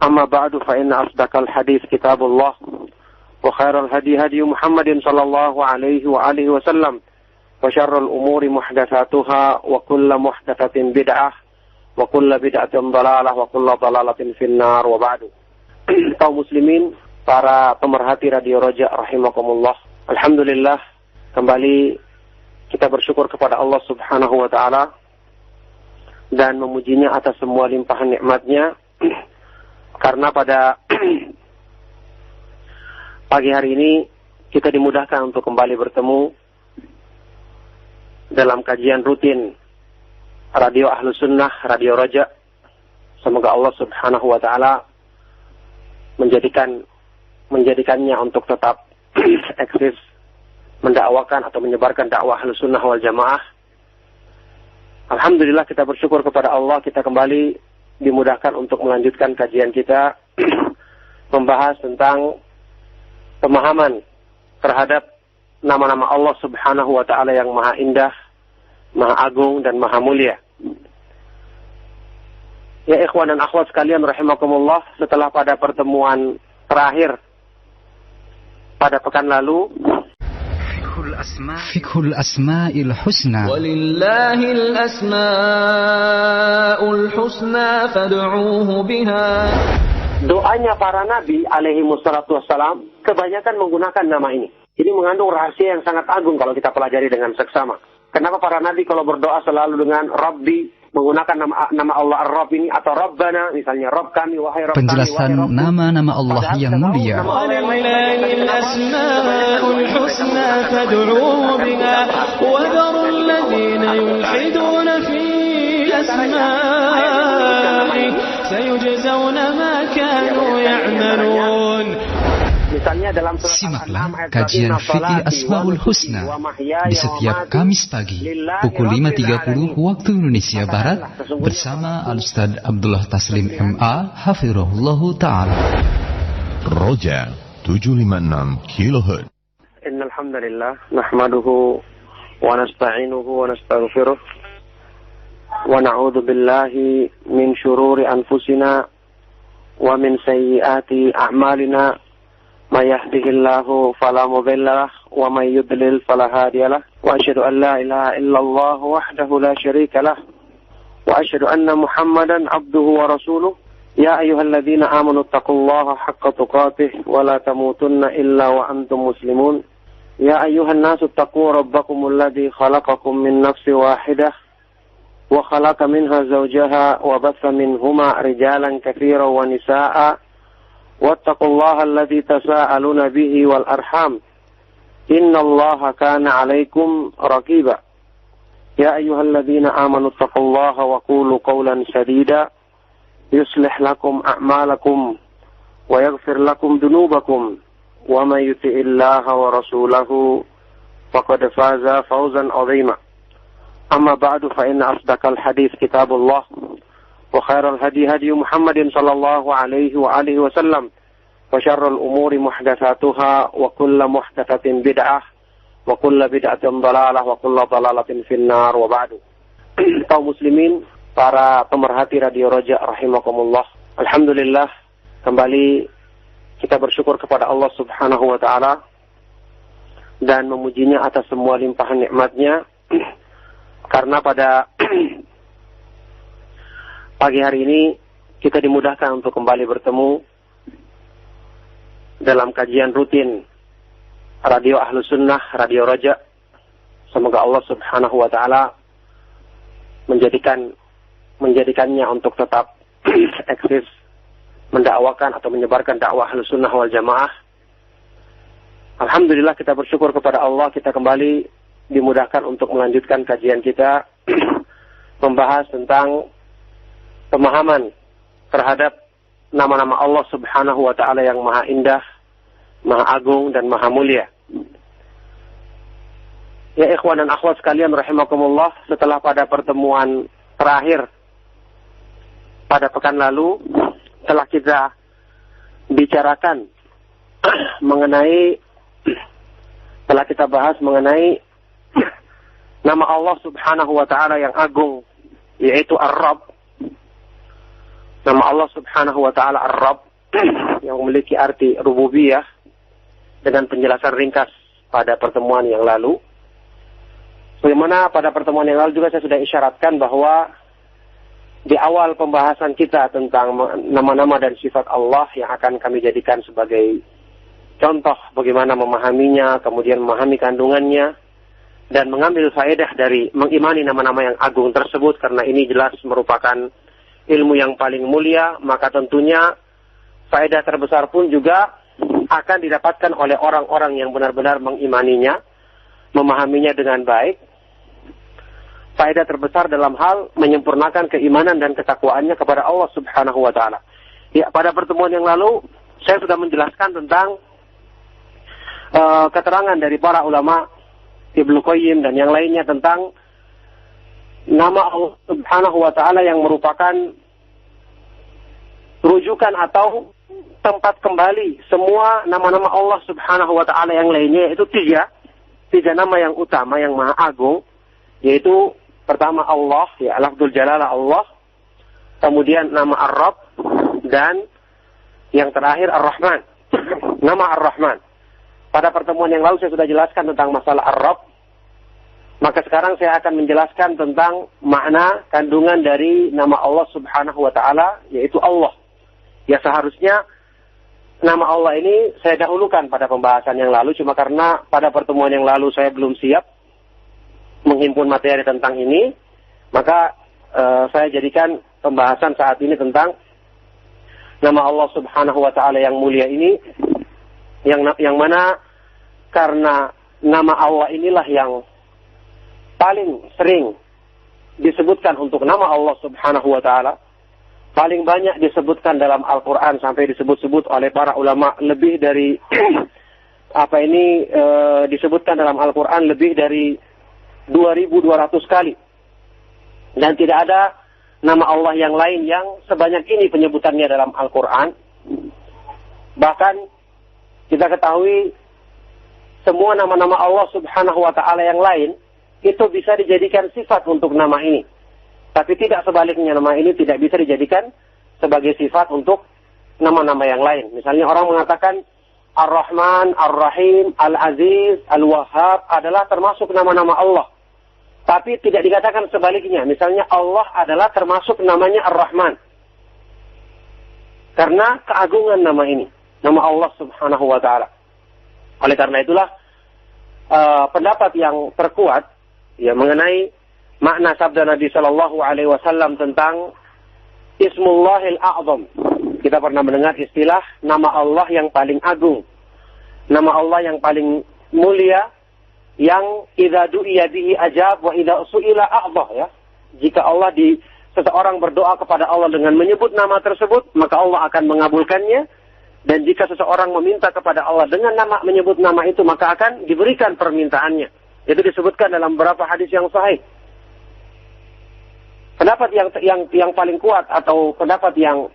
أما بعد فإن أصدق الحديث كتاب الله وخير الهدي هدي محمد صلى الله عليه وآله وسلم وشر الأمور محدثاتها وكل محدثة بدعة وكل بدعة ضلالة وكل ضلالة في النار وبعد. Kaum muslimin, para pemerhati Radio Roja rahimakumullah. Alhamdulillah, kembali kita bersyukur kepada Allah Subhanahu wa Ta'ala dan memujinya atas semua limpahan nikmatnya, karena pada pagi hari ini kita dimudahkan untuk kembali bertemu dalam kajian rutin Radio Ahlus Sunnah, Radio Roja. Semoga Allah Subhanahu wa Ta'ala menjadikannya untuk tetap eksis mendakwakan atau menyebarkan dakwah Ahlus Sunnah wal Jamaah. Alhamdulillah, kita bersyukur kepada Allah, kita kembali dimudahkan untuk melanjutkan kajian kita membahas tentang pemahaman terhadap nama-nama Allah Subhanahu wa Ta'ala yang maha indah, maha agung, dan maha mulia. Ya ikhwan dan akhwat sekalian rahimakumullah, setelah pada pertemuan terakhir pada pekan lalu,
Fiqhul Asma'il Husna.
Walillahil asma'ul husna fad'uuhu biha.
Doanya para nabi alaihi wassalatu wassalam kebanyakan menggunakan nama ini. Ini mengandung rahasia yang sangat agung kalau kita pelajari dengan seksama. Kenapa para nabi kalau berdoa selalu dengan Rabbi, menggunakan nama Allah Ar-Rabb ini, atau Rabbana, misalnya Rabb kami, wahai Rabb kami,
penjelasan nama-nama Allah yang mulia.
Walillahil asma'ul husna fad'uuhu biha wa dharul ladzina yulhiduna fi asma'ihi sayujzawna ma kanu ya'malun.
Misalnya dalam surat
Simaklah kajian fikih Asmaul Husna di setiap Kamis pagi pukul 5.30 waktu Indonesia Barat bersama Al-Ustad Abdullah Taslim MA Hafirahullahu Ta'ala.
Roja 756 kHz.
Innal hamdalillah nahmaduhu wa nasta'inuhu wa nastaghfiruh wa na'udzu billahi min shururi anfusina wa min sayyiati a'malina. ما يهده الله فلا مضل له ومن يضلل فلا هادي له وأشهد أن لا إله إلا الله وحده لا شريك له وأشهد أن محمدا عبده ورسوله يا أيها الذين آمنوا اتقوا الله حق تقاته ولا تموتن إلا وأنتم مسلمون يا أيها الناس اتقوا ربكم الذي خلقكم من نفس واحدة وخلق منها زوجها وبث منهما رجالا كثيرا ونساء واتقوا الله الذي تساءلون به والأرحام إن الله كان عليكم رقيبا يا أيها الذين آمنوا اتقوا الله وقولوا قولا سديدا يصلح لكم أعمالكم ويغفر لكم ذنوبكم ومن يطع الله ورسوله فقد فاز فوزا عظيما أما بعد فإن أصدق الحديث كتاب الله وخير الهدي هدي محمد صلى الله عليه وآله وسلم وشر الأمور محدثاتها وكل محدثة بدعة وكل بدعة ضلالة وكل ضلالة في النار وبعد. Kaum muslimin, para pemerhati Radio Roja rahimakumullah. Alhamdulillah, kembali kita bersyukur kepada Allah Subhanahu wa Ta'ala dan memujinya atas semua limpahan nikmatnya, karena pada pagi hari ini kita dimudahkan untuk kembali bertemu dalam kajian rutin Radio Ahlus Sunnah, Radio Roja. Semoga Allah Subhanahu wa Ta'ala menjadikannya untuk tetap eksis mendakwakan atau menyebarkan dakwah Ahlus Sunnah wal Jamaah. Alhamdulillah, kita bersyukur kepada Allah, kita kembali dimudahkan untuk melanjutkan kajian kita membahas tentang pemahaman terhadap nama-nama Allah Subhanahu wa Ta'ala yang maha indah, maha agung, dan maha mulia. Ya ikhwan dan akhwat sekalian rahimakumullah, setelah pada pertemuan terakhir pada pekan lalu telah kita bicarakan telah kita bahas mengenai nama Allah Subhanahu wa Ta'ala yang agung, yaitu Ar-Rabb. Nama Allah Subhanahu wa Ta'ala Ar-Rabb yang memiliki arti rububiyah, dengan penjelasan ringkas pada pertemuan yang lalu. Bagaimana pada pertemuan yang lalu juga saya sudah isyaratkan bahwa di awal pembahasan kita tentang nama-nama dan sifat Allah yang akan kami jadikan sebagai contoh bagaimana memahaminya, kemudian memahami kandungannya, dan mengambil faedah dari mengimani nama-nama yang agung tersebut, karena ini jelas merupakan ilmu yang paling mulia, maka tentunya faedah terbesar pun juga akan didapatkan oleh orang-orang yang benar-benar mengimaninya, memahaminya dengan baik, faedah terbesar dalam hal menyempurnakan keimanan dan ketakwaannya kepada Allah Subhanahu wa taala. Ya, pada pertemuan yang lalu saya sudah menjelaskan tentang keterangan dari para ulama Ibnu Qayyim dan yang lainnya tentang nama Allah Subhanahu wa taala yang merupakan rujukan atau tempat kembali semua nama-nama Allah Subhanahu wa taala yang lainnya, itu tiga nama yang utama yang maha agung, yaitu pertama Allah, ya lafzul jalalah Allah, kemudian nama Ar-Rabb, dan yang terakhir Ar-Rahman. Nama Ar-Rahman. Pada pertemuan yang lalu saya sudah jelaskan tentang masalah Ar-Rabb. Maka sekarang saya akan menjelaskan tentang makna kandungan dari nama Allah Subhanahu wa taala, yaitu Allah. Ya, seharusnya nama Allah ini saya dahulukan pada pembahasan yang lalu, cuma karena pada pertemuan yang lalu saya belum siap menghimpun materi tentang ini, maka saya jadikan pembahasan saat ini tentang nama Allah Subhanahu wa taala yang mulia ini, yang mana karena nama Allah inilah yang paling sering disebutkan untuk nama Allah Subhanahu wa taala, paling banyak disebutkan dalam Al-Qur'an sampai disebut-sebut oleh para ulama lebih dari disebutkan dalam Al-Qur'an lebih dari 2.200 kali. Dan tidak ada nama Allah yang lain yang sebanyak ini penyebutannya dalam Al-Qur'an. Bahkan kita ketahui semua nama-nama Allah Subhanahu wa taala yang lain itu bisa dijadikan sifat untuk nama ini. Tapi tidak sebaliknya, nama ini tidak bisa dijadikan sebagai sifat untuk nama-nama yang lain. Misalnya orang mengatakan Ar-Rahman, Ar-Rahim, Al-Aziz, Al-Wahhab adalah termasuk nama-nama Allah. Tapi tidak dikatakan sebaliknya. Misalnya Allah adalah termasuk namanya Ar-Rahman. Karena keagungan nama ini, nama Allah Subhanahu wa taala. Oleh karena itulah pendapat yang terkuat ya mengenai makna sabda Nabi Shallallahu Alaihi Wasallam tentang Ismullahil A'zam. Kita pernah mendengar istilah nama Allah yang paling agung, nama Allah yang paling mulia, yang idza du'iya bihi ajab wa idza su'ila a'dha, ya. Jika seseorang berdoa kepada Allah dengan menyebut nama tersebut, maka Allah akan mengabulkannya. Dan jika seseorang meminta kepada Allah dengan menyebut nama itu, maka akan diberikan permintaannya. Itu disebutkan dalam beberapa hadis yang sahih. Pendapat yang paling kuat atau pendapat yang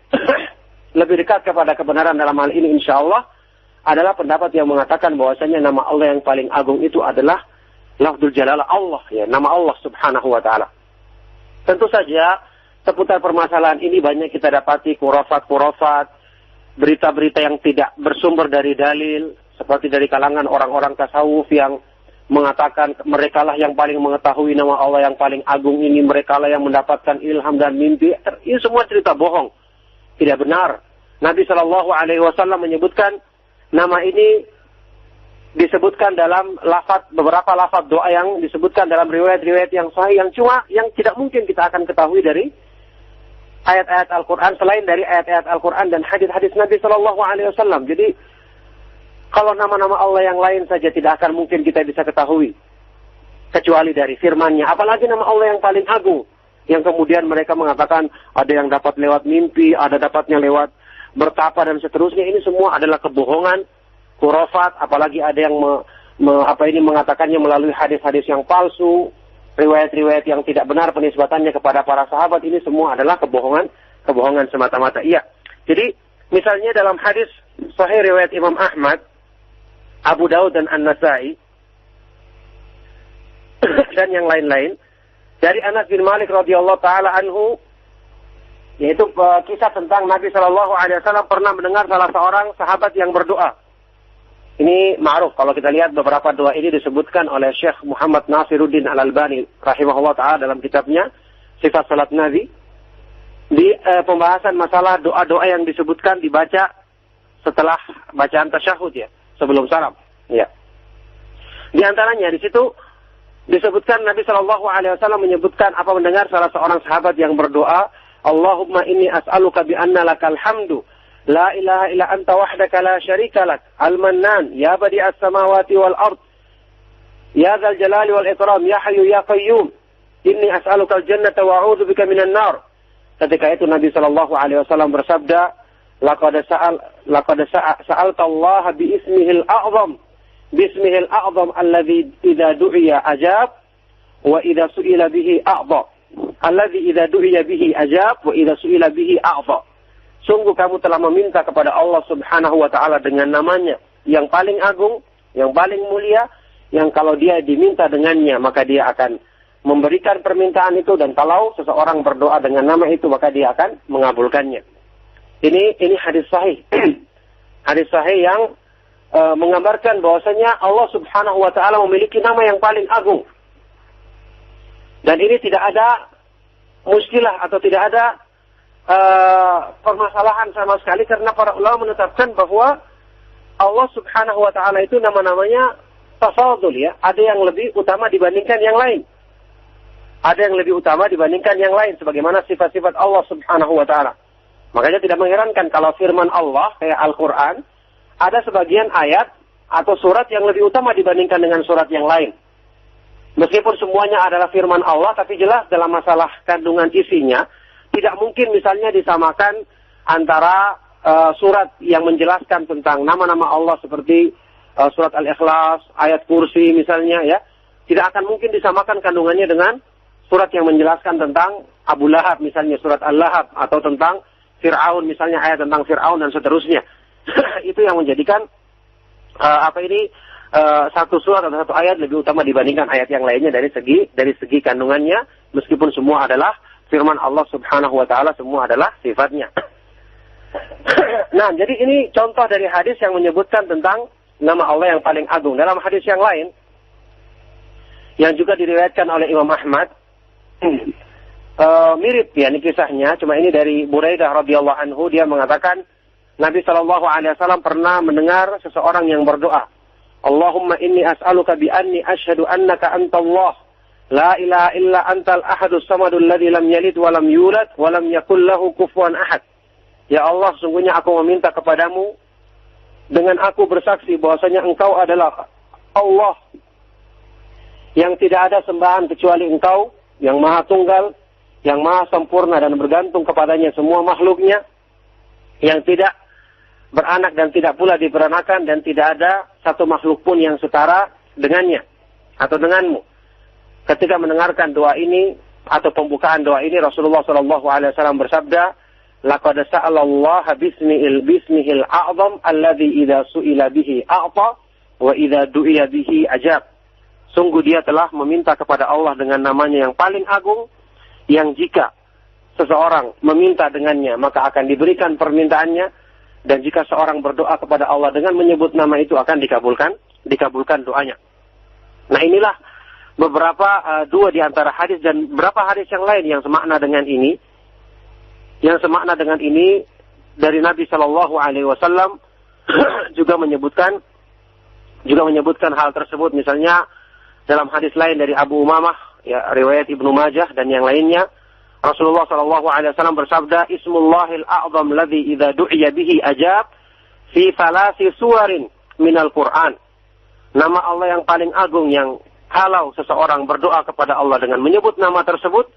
lebih dekat kepada kebenaran dalam hal ini insyaallah adalah pendapat yang mengatakan bahwasanya nama Allah yang paling agung itu adalah lafzul jalalah Allah, ya, nama Allah Subhanahu wa taala. Tentu saja seputar permasalahan ini banyak kita dapati khurafat, berita-berita yang tidak bersumber dari dalil, seperti dari kalangan orang-orang tasawuf yang mengatakan merekalah yang paling mengetahui nama Allah yang paling agung ini, merekalah yang mendapatkan ilham dan mimpi. Ini semua cerita bohong, tidak benar. Nabi Shallallahu Alaihi Wasallam menyebutkan nama ini disebutkan dalam beberapa lafaz doa yang disebutkan dalam riwayat-riwayat yang sahih, yang tidak mungkin kita akan ketahui dari ayat-ayat Al-Quran selain dari ayat-ayat Al-Quran dan hadis-hadis Nabi Shallallahu Alaihi Wasallam. Jadi kalau nama-nama Allah yang lain saja tidak akan mungkin kita bisa ketahui kecuali dari firman-Nya. Apalagi nama Allah yang paling agung, yang kemudian mereka mengatakan ada yang dapat lewat mimpi, ada dapatnya lewat bertapa dan seterusnya. Ini semua adalah kebohongan, khurafat. Apalagi ada yang mengatakannya melalui hadis-hadis yang palsu, riwayat-riwayat yang tidak benar penisbatannya kepada para sahabat. Ini semua adalah kebohongan semata-mata. Iya. Jadi misalnya dalam hadis sahih riwayat Imam Ahmad, Abu Daud dan An-Nasai dan yang lain-lain dari Anas bin Malik radhiyallahu taala anhu, yaitu kisah tentang Nabi Shallallahu Alaihi Wasallam pernah mendengar salah seorang sahabat yang berdoa. Ini ma'ruf, kalau kita lihat beberapa doa ini disebutkan oleh Syekh Muhammad Nasiruddin Al-Albani rahimahullah ta'ala dalam kitabnya Sifat Salat Nabi. Di pembahasan masalah doa-doa yang disebutkan dibaca setelah bacaan tasyahud, ya, sebelum salam. Ya. Di antaranya di situ disebutkan Nabi Shallallahu Alaihi Wasallam menyebutkan apa mendengar salah seorang sahabat yang berdoa, Allahumma inni as'aluka bi anna lakal hamdu la ilaha illa anta wahdaka la syarika lak al-mannan ya badi'as samawati wal ard ya dzal jalali wal ikram ya hayyu ya qayyum inni as'alukal jannata wa a'udzubika minan nar. Ketika itu Nabi sallallahu alaihi wasallam bersabda, laqad sa'alta Allah bi ismihil a'zam alladzi idza du'iya ajab wa idza su'ila bihi a'dha. Alladzi idza du'iya bihi ajab wa idza su'ila bihi a'dha. Sungguh kamu telah meminta kepada Allah Subhanahu wa taala dengan namanya yang paling agung, yang paling mulia, yang kalau dia diminta dengannya maka dia akan memberikan permintaan itu, dan kalau seseorang berdoa dengan nama itu maka dia akan mengabulkannya. Ini hadis sahih. Hadis sahih yang menggambarkan bahwasanya Allah Subhanahu wa taala memiliki nama yang paling agung. Dan ini tidak ada muskilah atau tidak ada permasalahan sama sekali, karena para ulama menetapkan bahwa Allah Subhanahu wa taala itu nama-namanya tafadhul, ya. Ada yang lebih utama dibandingkan yang lain. Ada yang lebih utama dibandingkan yang lain sebagaimana sifat-sifat Allah Subhanahu wa taala. Makanya tidak mengherankan kalau firman Allah kayak Al-Qur'an ada sebagian ayat atau surat yang lebih utama dibandingkan dengan surat yang lain. Meskipun semuanya adalah firman Allah, tapi jelas dalam masalah kandungan isinya tidak mungkin misalnya disamakan antara surat yang menjelaskan tentang nama-nama Allah seperti surat Al-Ikhlas, ayat kursi misalnya, ya. Tidak akan mungkin disamakan kandungannya dengan surat yang menjelaskan tentang Abu Lahab misalnya, surat Al-Lahab, atau tentang Fir'aun misalnya, ayat tentang Fir'aun dan seterusnya. Itu yang menjadikan satu surat atau satu ayat lebih utama dibandingkan ayat yang lainnya dari segi kandungannya, meskipun semua adalah firman Allah Subhanahu wa taala, semua adalah sifatnya. Nah, jadi ini contoh dari hadis yang menyebutkan tentang nama Allah yang paling agung. Dalam hadis yang lain yang juga diriwayatkan oleh Imam Ahmad, mirip ya ini kisahnya, cuma ini dari Buraidah radhiyallahu anhu, dia mengatakan Nabi sallallahu alaihi wasallam pernah mendengar seseorang yang berdoa, Allahumma inni as'aluka bi anni asyhadu annaka antallah la ilaha illa antal ahadus samadul ladzi lam yalid wa lam yulad wa lam yakul lahu kufuwan ahad. Ya Allah, sungguhnya aku meminta kepadamu dengan aku bersaksi bahwasanya Engkau adalah Allah yang tidak ada sembahan kecuali Engkau, yang Maha Tunggal, yang Maha Sempurna dan bergantung kepadanya semua makhluknya, yang tidak beranak dan tidak pula diperanakan, dan tidak ada satu makhluk pun yang setara dengannya atau denganmu. Ketika mendengarkan doa ini atau pembukaan doa ini, Rasulullah SAW bersabda, laqad sa'alallaha bismihil a'zam alladzi idza su'ila bihi a'ta wa idza du'iya bihi ajab. Sungguh dia telah meminta kepada Allah dengan namanya yang paling agung, yang jika seseorang meminta dengannya maka akan diberikan permintaannya, dan jika seorang berdoa kepada Allah dengan menyebut nama itu akan dikabulkan doanya. Nah, inilah beberapa dua di antara hadis, dan beberapa hadis yang lain yang semakna dengan ini. Yang semakna dengan ini dari Nabi Shallallahu Alaihi Wasallam juga menyebutkan hal tersebut. Misalnya dalam hadis lain dari Abu Umamah, ya, riwayat Ibnu Majah dan yang lainnya, Rasulullah Shallallahu Alaihi Wasallam bersabda, Ismullahil a'zam ladzi idza du'iya bihi ajab fi thalasi suwarin minal Qur'an. Nama Allah yang paling agung yang kalau seseorang berdoa kepada Allah dengan menyebut nama tersebut,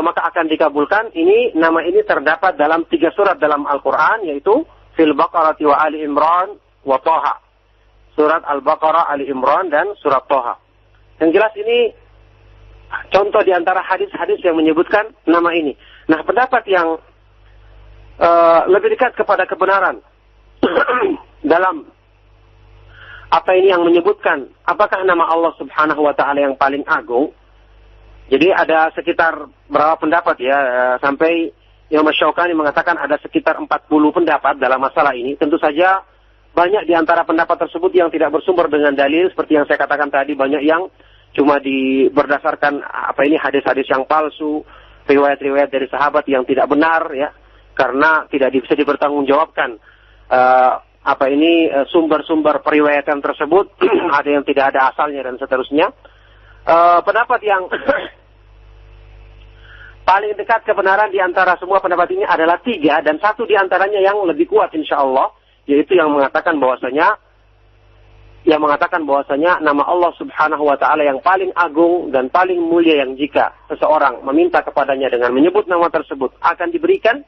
maka akan dikabulkan. Nama ini terdapat dalam 3 surat dalam Al-Quran, yaitu Fil Baqarah wa Ali Imran wa Toha. Surat Al-Baqarah, Ali Imran, dan surat Toha. Yang jelas ini contoh di antara hadis-hadis yang menyebutkan nama ini. Nah, pendapat yang lebih dekat kepada kebenaran dalam apa ini yang menyebutkan apakah nama Allah Subhanahu wa taala yang paling agung. Jadi ada sekitar berapa pendapat ya, sampai Imam Syaukani mengatakan ada sekitar 40 pendapat dalam masalah ini. Tentu saja banyak di antara pendapat tersebut yang tidak bersumber dengan dalil, seperti yang saya katakan tadi, banyak yang cuma berdasarkan hadis-hadis yang palsu, riwayat-riwayat dari sahabat yang tidak benar, ya, karena tidak bisa dipertanggungjawabkan sumber-sumber periwayatan tersebut. Ada yang tidak ada asalnya dan seterusnya. Pendapat yang paling dekat kebenaran di antara semua pendapat ini adalah 3, dan 1 di antaranya yang lebih kuat insya Allah, yaitu yang mengatakan bahwasanya yang mengatakan bahwasanya nama Allah Subhanahu wa taala yang paling agung dan paling mulia, yang jika seseorang meminta kepadanya dengan menyebut nama tersebut akan diberikan,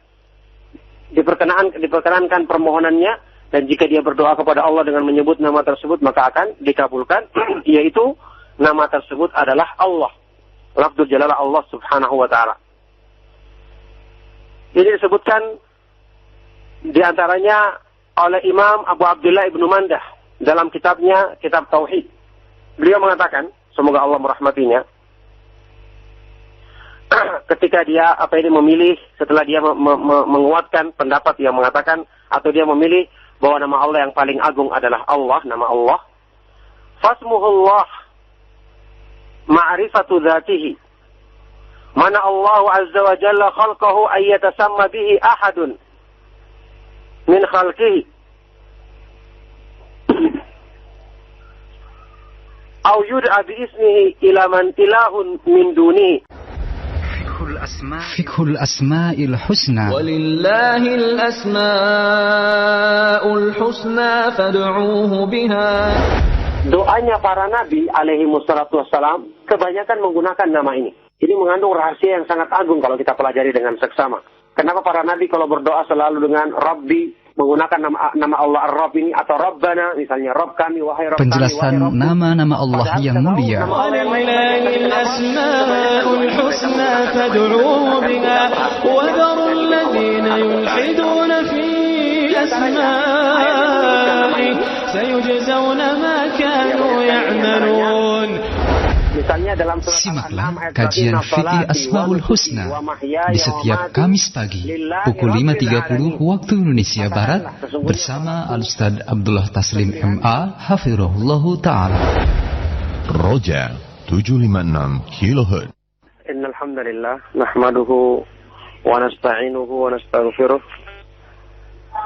diperkenankan permohonannya, dan jika dia berdoa kepada Allah dengan menyebut nama tersebut maka akan dikabulkan, yaitu nama tersebut adalah Allah. Lafdzul jalalah Allah Subhanahu wa taala. Ini disebutkan di antaranya oleh Imam Abu Abdullah Ibnu Mandah dalam kitabnya, Kitab Tauhid. Beliau mengatakan, semoga Allah merahmatinya, ketika dia memilih, setelah dia menguatkan pendapat yang mengatakan, atau dia memilih bahwa nama Allah yang paling agung adalah Allah, nama Allah, fasmuhullah ma'rifatu dzatihi, mana Allah azza wa jalla khalqahu ayyatasamma bihi ahadun min khalqihi aw yud'a bi ismihi ila man ilahun min dunihi.
Fiqhul asma'il husna.
Walillahil asma'ul husna fad'uuhu biha.
Doanya para nabi alaihi wassalatu wassalam kebanyakan menggunakan nama ini. Ini mengandung rahasia yang sangat agung kalau kita pelajari dengan seksama. Kenapa para nabi kalau berdoa selalu dengan Rabbi, menggunakan nama Allah Ar-Rabb ini, atau Rabbana, misalnya Rabb kami, wahai Rabb kami,
penjelasan nama-nama Allah yang mulia.
Walillahil asma'ul husna fad'uuhu biha wa dharul ladzina yulhiduna fi asma'ihi sayujzawna ma kanu ya'malun.
Misalnya dalam surat
Simaklah kajian fikih Asmaul Husna di setiap Kamis pagi pukul 5.30 waktu Indonesia Barat bersama Al-Ustaz Abdullah Taslim MA Hafirahullahu Ta'ala.
Roja 756 kHz.
Innal hamdalillah nahmaduhu wa nasta'inuhu wa nastaghfiruh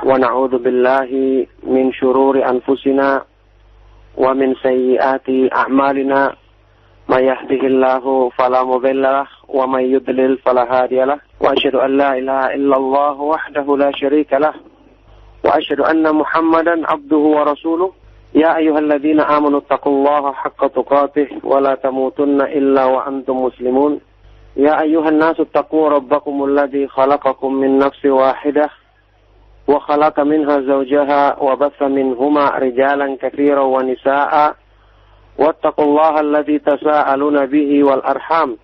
wa na'udzu billahi min shururi anfusina wa min sayyiati a'malina. من يهده الله فلا مضل له ومن يضلل فلا هادي له وأشهد أن لا إله إلا الله وحده لا شريك له وأشهد أن محمدا عبده ورسوله يا أيها الذين آمنوا اتقوا الله حق تقاته ولا تموتن إلا وأنتم مسلمون يا أيها الناس اتقوا ربكم الذي خلقكم من نفس واحدة وخلق منها زوجها وبث منهما رجالا كثيرا ونساء واتقوا الله الذي تساءلون به والأرحام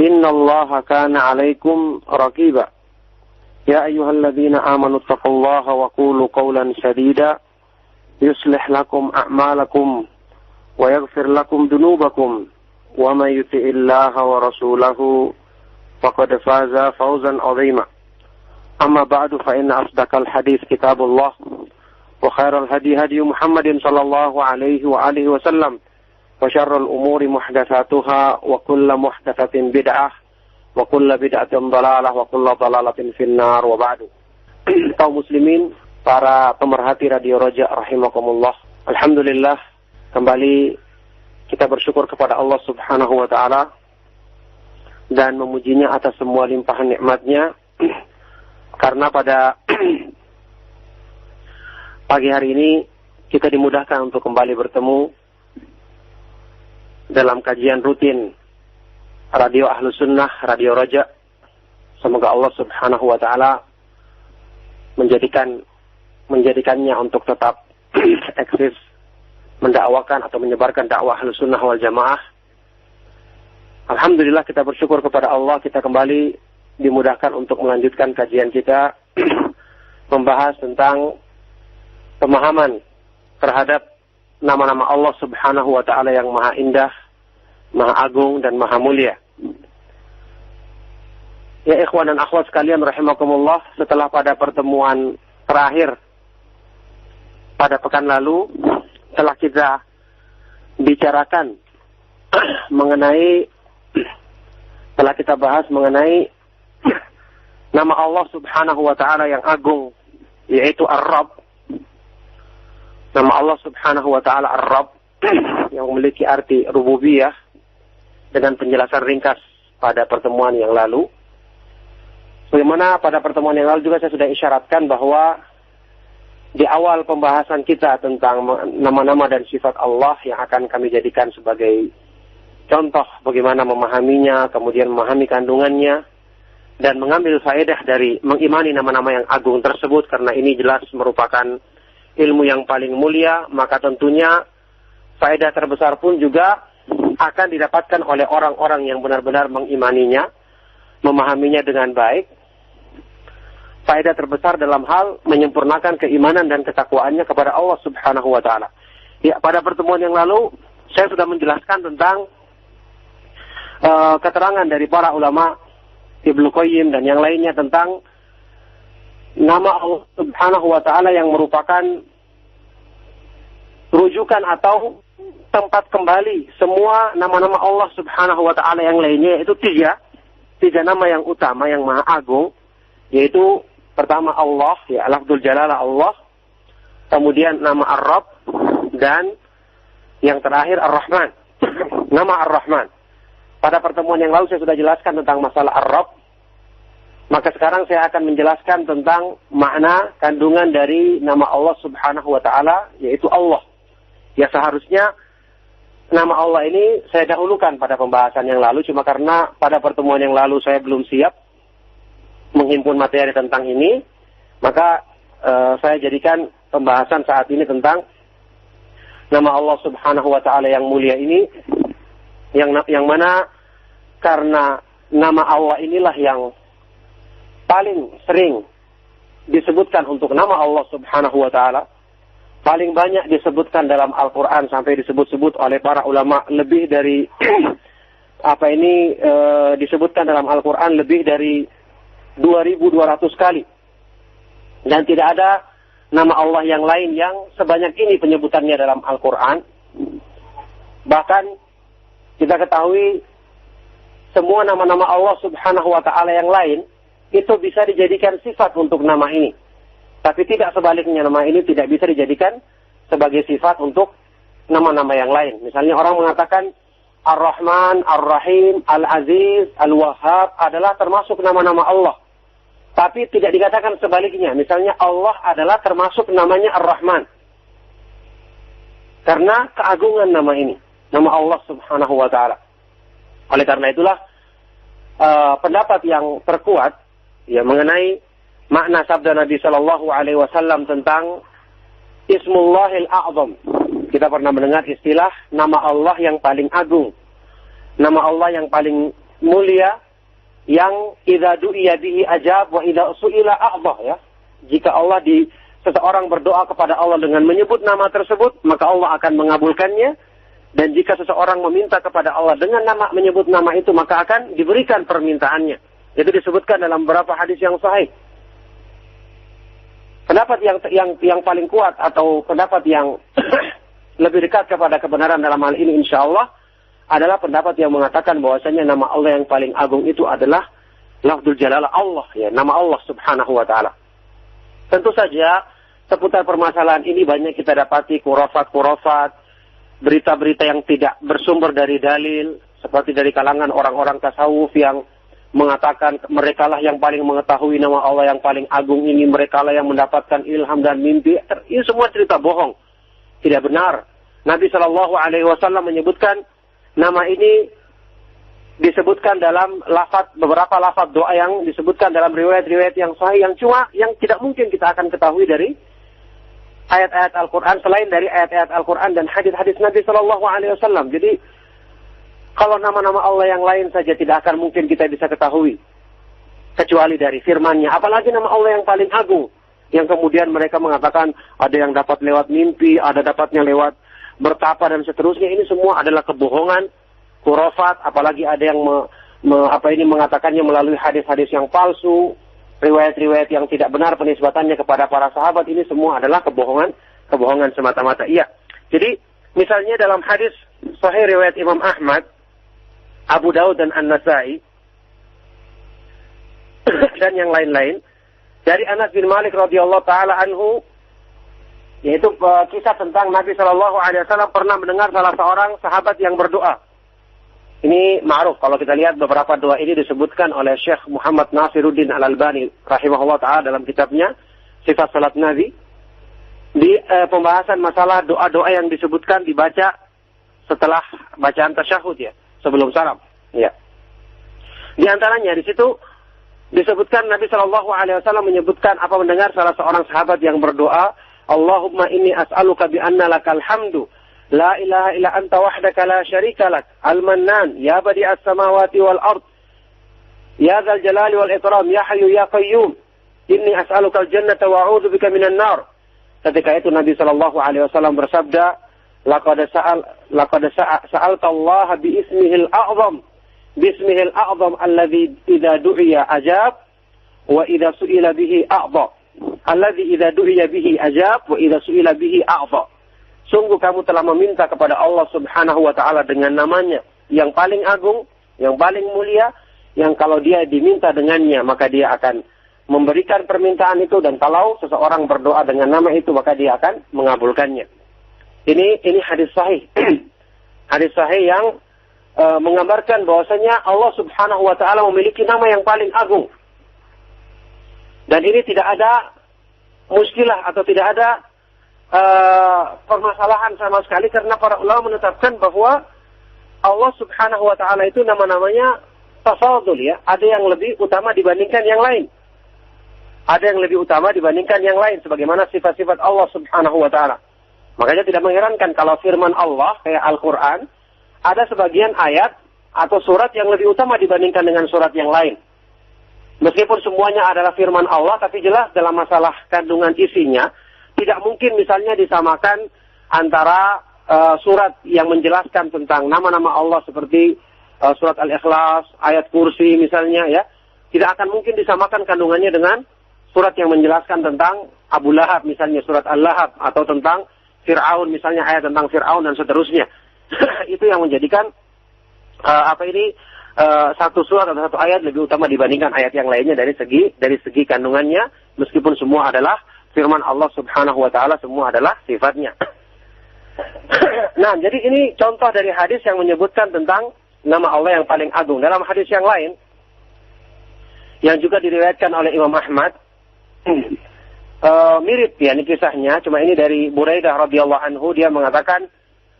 إن الله كان عليكم رقيبا يا أيها الذين آمنوا اتقوا الله وقولوا قولا سديدا يصلح لكم أعمالكم ويغفر لكم ذنوبكم ومن يطع الله ورسوله فقد فاز فوزا عظيما أما بعد فإن أصدق الحديث كتاب الله وخير الهدي هدي محمد صلى الله عليه وآله وسلم وشر الأمور محدثاتها وكل محدثة بدعة وكل بدعة ضلالة وكل ضلالة في النار وبعد. Kaum muslimin, para pemerhati Radio Roja rahimakumullah. Alhamdulillah, kembali kita bersyukur kepada Allah Subhanahu wa taala dan memujinya atas semua limpahan nikmatnya, karena pada pagi hari ini kita dimudahkan untuk kembali bertemu dalam kajian rutin Radio Ahlus Sunnah, Radio Roja. Semoga Allah Subhanahu wa taala menjadikannya untuk tetap eksis mendakwakan atau menyebarkan dakwah Ahlus Sunnah wal Jamaah. Alhamdulillah, kita bersyukur kepada Allah, kita kembali dimudahkan untuk melanjutkan kajian kita membahas tentang pemahaman terhadap nama-nama Allah Subhanahu wa taala yang maha indah, maha agung dan maha mulia. Ya ikhwan dan akhwat sekalian rahimakumullah, setelah pada pertemuan terakhir pada pekan lalu telah kita bicarakan telah kita bahas mengenai nama Allah Subhanahu wa taala yang agung, yaitu Ar-Rabb. Nama Allah Subhanahu wa taala Ar-Rabb yang memiliki arti rububiyah dengan penjelasan ringkas pada pertemuan yang lalu. Bagaimana pada pertemuan yang lalu juga saya sudah isyaratkan bahwa di awal pembahasan kita tentang nama-nama dan sifat Allah yang akan kami jadikan sebagai contoh bagaimana memahaminya, kemudian memahami kandungannya, dan mengambil faedah dari mengimani nama-nama yang agung tersebut, karena ini jelas merupakan ilmu yang paling mulia, maka tentunya faedah terbesar pun juga akan didapatkan oleh orang-orang yang benar-benar mengimaninya, memahaminya dengan baik. Faedah terbesar dalam hal menyempurnakan keimanan dan ketakwaannya kepada Allah Subhanahu wa Ta'ala. Ya, pada pertemuan yang lalu saya sudah menjelaskan tentang keterangan dari para ulama Ibnu Qayyim dan yang lainnya tentang nama Allah Subhanahu wa Ta'ala yang merupakan rujukan atau tempat kembali semua nama-nama Allah Subhanahu wa Ta'ala yang lainnya, yaitu tiga nama yang utama yang maha agung, yaitu pertama Allah, ya, lafdzul jalalah Allah, kemudian nama Ar-Rabb, dan yang terakhir Ar-Rahman. Nama Ar-Rahman. Pada pertemuan yang lalu saya sudah jelaskan tentang masalah Ar-Rabb. Maka sekarang saya akan menjelaskan tentang makna kandungan dari nama Allah Subhanahu wa Ta'ala, yaitu Allah. Ya, seharusnya nama Allah ini saya dahulukan pada pembahasan yang lalu, cuma karena pada pertemuan yang lalu saya belum siap menghimpun materi tentang ini, maka saya jadikan pembahasan saat ini tentang nama Allah Subhanahu wa Ta'ala yang mulia ini, yang mana karena nama Allah inilah yang paling sering disebutkan untuk nama Allah Subhanahu wa Ta'ala, paling banyak disebutkan dalam Al-Quran sampai disebut-sebut oleh para ulama lebih dari disebutkan dalam Al-Quran lebih dari 2.200 kali. Dan tidak ada nama Allah yang lain yang sebanyak ini penyebutannya dalam Al-Quran. Bahkan kita ketahui semua nama-nama Allah Subhanahu wa Ta'ala yang lain itu bisa dijadikan sifat untuk nama ini. Tapi tidak sebaliknya, nama ini tidak bisa dijadikan sebagai sifat untuk nama-nama yang lain. Misalnya orang mengatakan Ar-Rahman, Ar-Rahim, Al-Aziz, Al-Wahhab adalah termasuk nama-nama Allah. Tapi tidak dikatakan sebaliknya. Misalnya Allah adalah termasuk namanya Ar-Rahman. Karena keagungan nama ini. Nama Allah Subhanahu wa Ta'ala. Oleh karena itulah pendapat yang terkuat ya mengenai makna sabda Nabi Sallallahu Alaihi Wasallam tentang Ismullahil A'zam. Kita pernah mendengar istilah nama Allah yang paling agung, nama Allah yang paling mulia, yang idza du'iya bihi ajab wa idza su'ila a'dha, ya. Jika seseorang berdoa kepada Allah dengan menyebut nama tersebut, maka Allah akan mengabulkannya, dan jika seseorang meminta kepada Allah dengan menyebut nama itu, maka akan diberikan permintaannya. Itu disebutkan dalam beberapa hadis yang sahih. Pendapat yang paling kuat atau pendapat yang lebih dekat kepada kebenaran dalam hal ini insyaallah adalah pendapat yang mengatakan bahwasanya nama Allah yang paling agung itu adalah lafdzul jalalah Allah, ya, nama Allah Subhanahu wa Ta'ala. Tentu saja seputar permasalahan ini banyak kita dapati khurafat-khurafat, berita-berita yang tidak bersumber dari dalil, seperti dari kalangan orang-orang tasawuf yang mengatakan merekalah yang paling mengetahui nama Allah yang paling agung ini, merekalah yang mendapatkan ilham dan mimpi. Ini semua cerita bohong, tidak benar. Nabi Shallallahu Alaihi Wasallam menyebutkan nama ini disebutkan dalam beberapa lafaz doa yang disebutkan dalam riwayat-riwayat yang sahih, yang tidak mungkin kita akan ketahui dari ayat-ayat Al-Quran selain dari ayat-ayat Al-Quran dan hadis-hadis Nabi Shallallahu Alaihi Wasallam. Jadi kalau nama-nama Allah yang lain saja tidak akan mungkin kita bisa ketahui kecuali dari firman-Nya. Apalagi nama Allah yang paling agung, yang kemudian mereka mengatakan ada yang dapat lewat mimpi, ada dapatnya lewat bertapa dan seterusnya. Ini semua adalah kebohongan, khurafat, apalagi ada yang mengatakannya melalui hadis-hadis yang palsu, riwayat-riwayat yang tidak benar penisbatannya kepada para sahabat. Ini semua adalah kebohongan semata-mata. Iya. Jadi misalnya dalam hadis sahih riwayat Imam Ahmad, Abu Daud dan An-Nasai dan yang lain-lain dari Anas bin Malik radhiyallahu taala anhu, yaitu kisah tentang Nabi Shallallahu Alaihi Wasallam pernah mendengar salah seorang sahabat yang berdoa. Ini ma'ruf, kalau kita lihat beberapa doa ini disebutkan oleh Syekh Muhammad Nasiruddin Al-Albani rahimahullah ta'ala dalam kitabnya Sifat Salat Nabi. di pembahasan masalah doa-doa yang disebutkan dibaca setelah bacaan tasyahud ya, sebelum salam. Ya. Di antaranya di situ disebutkan Nabi Shallallahu Alaihi Wasallam menyebutkan apa mendengar salah seorang sahabat yang berdoa, Allahumma inni as'aluka bi anna lakal hamdu, la ilaha illa anta wahdaka la syarika lak, al-mannan, ya badi'as samawati wal ard, ya dzal jalali wal ikram, ya hayyu ya qayyum, inni as'aluka al-jannata wa a'udzu bika minan nar. Ketika itu Nabi Shallallahu Alaihi Wasallam bersabda, laqad sa'alta Allah bi ismihil a'zam, bismihil a'zam alladhi idza du'iya ajab wa idza su'ila bihi a'dha, alladhi idza du'iya bihi ajab wa idza su'ila bihi a'dha. Sungguh kamu telah meminta kepada Allah Subhanahu wa taala dengan namanya yang paling agung, yang paling mulia, yang kalau dia diminta dengannya maka dia akan memberikan permintaan itu, dan kalau seseorang berdoa dengan nama itu maka dia akan mengabulkannya. Ini hadis sahih. Hadis sahih yang menggambarkan bahwasanya Allah Subhanahu wa taala memiliki nama yang paling agung. Dan ini tidak ada muskilah atau tidak ada permasalahan sama sekali, karena para ulama menetapkan bahwa Allah Subhanahu wa taala itu nama-namanya tafadhul ya, ada yang lebih utama dibandingkan yang lain. Ada yang lebih utama dibandingkan yang lain sebagaimana sifat-sifat Allah Subhanahu wa taala. Makanya tidak mengherankan kalau firman Allah kayak Al-Qur'an ada sebagian ayat atau surat yang lebih utama dibandingkan dengan surat yang lain. Meskipun semuanya adalah firman Allah, tapi jelas dalam masalah kandungan isinya, tidak mungkin misalnya disamakan antara surat yang menjelaskan tentang nama-nama Allah seperti surat Al-Ikhlas, ayat kursi misalnya ya. Tidak akan mungkin disamakan kandungannya dengan surat yang menjelaskan tentang Abu Lahab misalnya, surat Al-Lahab, atau tentang Fir'aun misalnya, ayat tentang Fir'aun dan seterusnya. Itu yang menjadikan satu surat atau satu ayat lebih utama dibandingkan ayat yang lainnya dari segi kandungannya, meskipun semua adalah firman Allah Subhanahu wa taala, semua adalah sifatnya. Nah, jadi ini contoh dari hadis yang menyebutkan tentang nama Allah yang paling agung. Dalam hadis yang lain yang juga diriwayatkan oleh Imam Ahmad, mirip ya ini kisahnya, cuma ini dari Buraidah radhiyallahu anhu, dia mengatakan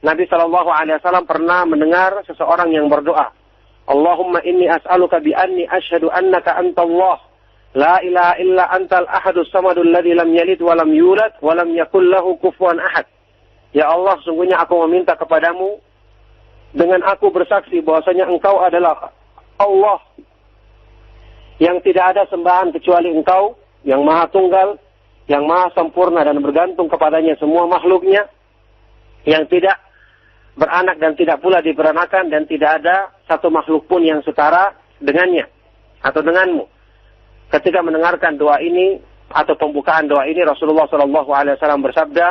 Nabi Shallallahu Alaihi Wasallam pernah mendengar seseorang yang berdoa, Allahumma inni as'aluka bi anni ashhadu annaka antallah, la ilaha illa antal ahadus samadul ladzi lam yalid wa lam yulad wa lam yakul lahu kufuwan ahad. Ya Allah, sungguhnya aku meminta kepadamu dengan aku bersaksi bahwasanya Engkau adalah Allah yang tidak ada sembahan kecuali Engkau, yang Maha Tunggal, yang Maha Sempurna dan bergantung kepadanya semua makhluknya, yang tidak beranak dan tidak pula diperanakan, dan tidak ada satu makhluk pun yang setara dengannya atau denganmu. Ketika mendengarkan doa ini atau pembukaan doa ini, Rasulullah SAW bersabda,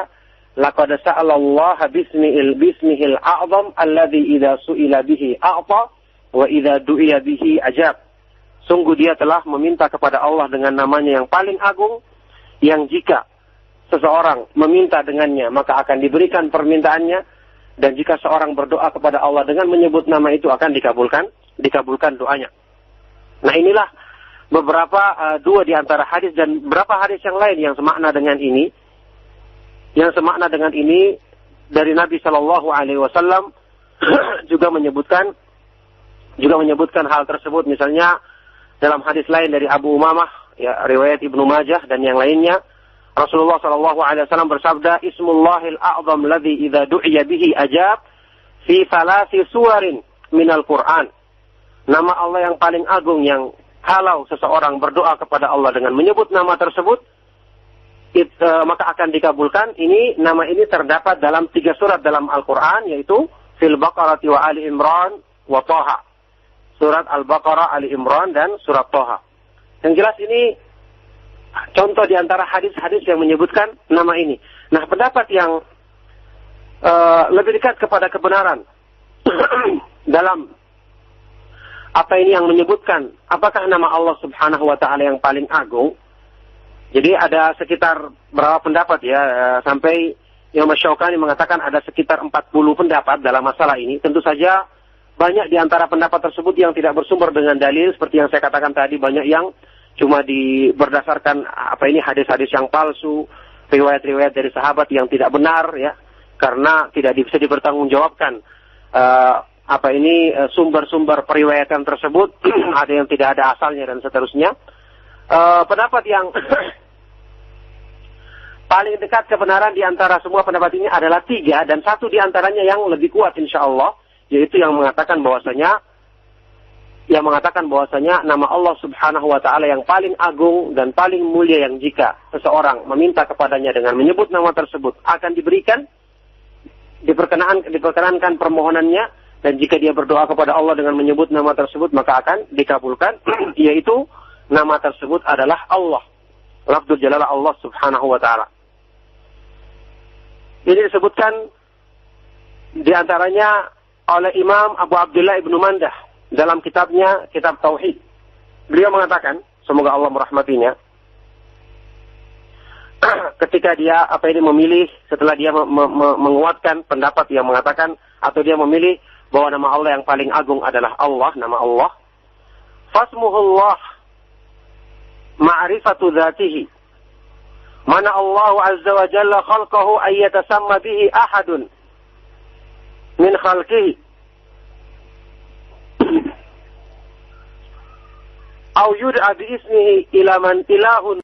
laqad sa'alallaha bismihil a'zam alladzi idza su'ila bihi a'ta wa idza du'iya bihi ajab. Sungguh dia telah meminta kepada Allah dengan namanya yang paling agung, yang jika seseorang meminta dengannya maka akan diberikan permintaannya, dan jika seorang berdoa kepada Allah dengan menyebut nama itu akan dikabulkan doanya. Nah, inilah beberapa dua di antara hadis, dan beberapa hadis yang lain yang semakna dengan ini. Yang semakna dengan ini dari Nabi Shallallahu Alaihi Wasallam juga menyebutkan hal tersebut. Misalnya dalam hadis lain dari Abu Umamah, ya, riwayat Ibnu Majah dan yang lainnya, Rasulullah Shallallahu Alaihi Wasallam bersabda, Ismullahil a'zam ladzi idza du'iya bihi ajab fi thalasi suwarin minal Qur'an. Nama Allah yang paling agung yang kalau seseorang berdoa kepada Allah dengan menyebut nama tersebut, maka akan dikabulkan. Nama ini terdapat dalam 3 surat dalam Al-Quran, yaitu Fil Baqarah wa Ali Imran wa Thaha. Surat Al-Baqarah, Ali Imran, dan surat Thaha. Yang jelas ini contoh di antara hadis-hadis yang menyebutkan nama ini. Nah, pendapat yang lebih dekat kepada kebenaran dalam apa ini yang menyebutkan apakah nama Allah Subhanahu wa taala yang paling agung. Jadi ada sekitar berapa pendapat ya, sampai Imam Syaukani mengatakan ada sekitar 40 pendapat dalam masalah ini. Tentu saja banyak di antara pendapat tersebut yang tidak bersumber dengan dalil, seperti yang saya katakan tadi, banyak yang cuma berdasarkan hadis-hadis yang palsu, riwayat-riwayat dari sahabat yang tidak benar, ya, karena tidak bisa dipertanggungjawabkan sumber-sumber periwayatan tersebut. Ada yang tidak ada asalnya dan seterusnya. Pendapat yang paling dekat kebenaran di antara semua pendapat ini adalah 3, dan 1 di antaranya yang lebih kuat insyaallah, yaitu yang mengatakan bahwasanya nama Allah Subhanahu wa taala yang paling agung dan paling mulia, yang jika seseorang meminta kepadanya dengan menyebut nama tersebut akan diberikan, diperkenankan permohonannya, dan jika dia berdoa kepada Allah dengan menyebut nama tersebut maka akan dikabulkan. Yaitu nama tersebut adalah Allah, lafdzul jalalah Allah Subhanahu wa taala. Ini disebutkan di antaranya oleh Imam Abu Abdullah Ibnu Mandah dalam kitabnya, Kitab Tauhid. Beliau mengatakan, semoga Allah merahmatinya, ketika dia memilih, setelah dia menguatkan pendapat yang mengatakan, atau dia memilih bahwa nama Allah yang paling agung adalah Allah, nama Allah, fasmuhullah ma'rifatu dzatihi, mana Allah azza wa jalla khalqahu ayyatasamma bihi ahadun min khalqihi aw yud'a bi ismihi ila man ilahun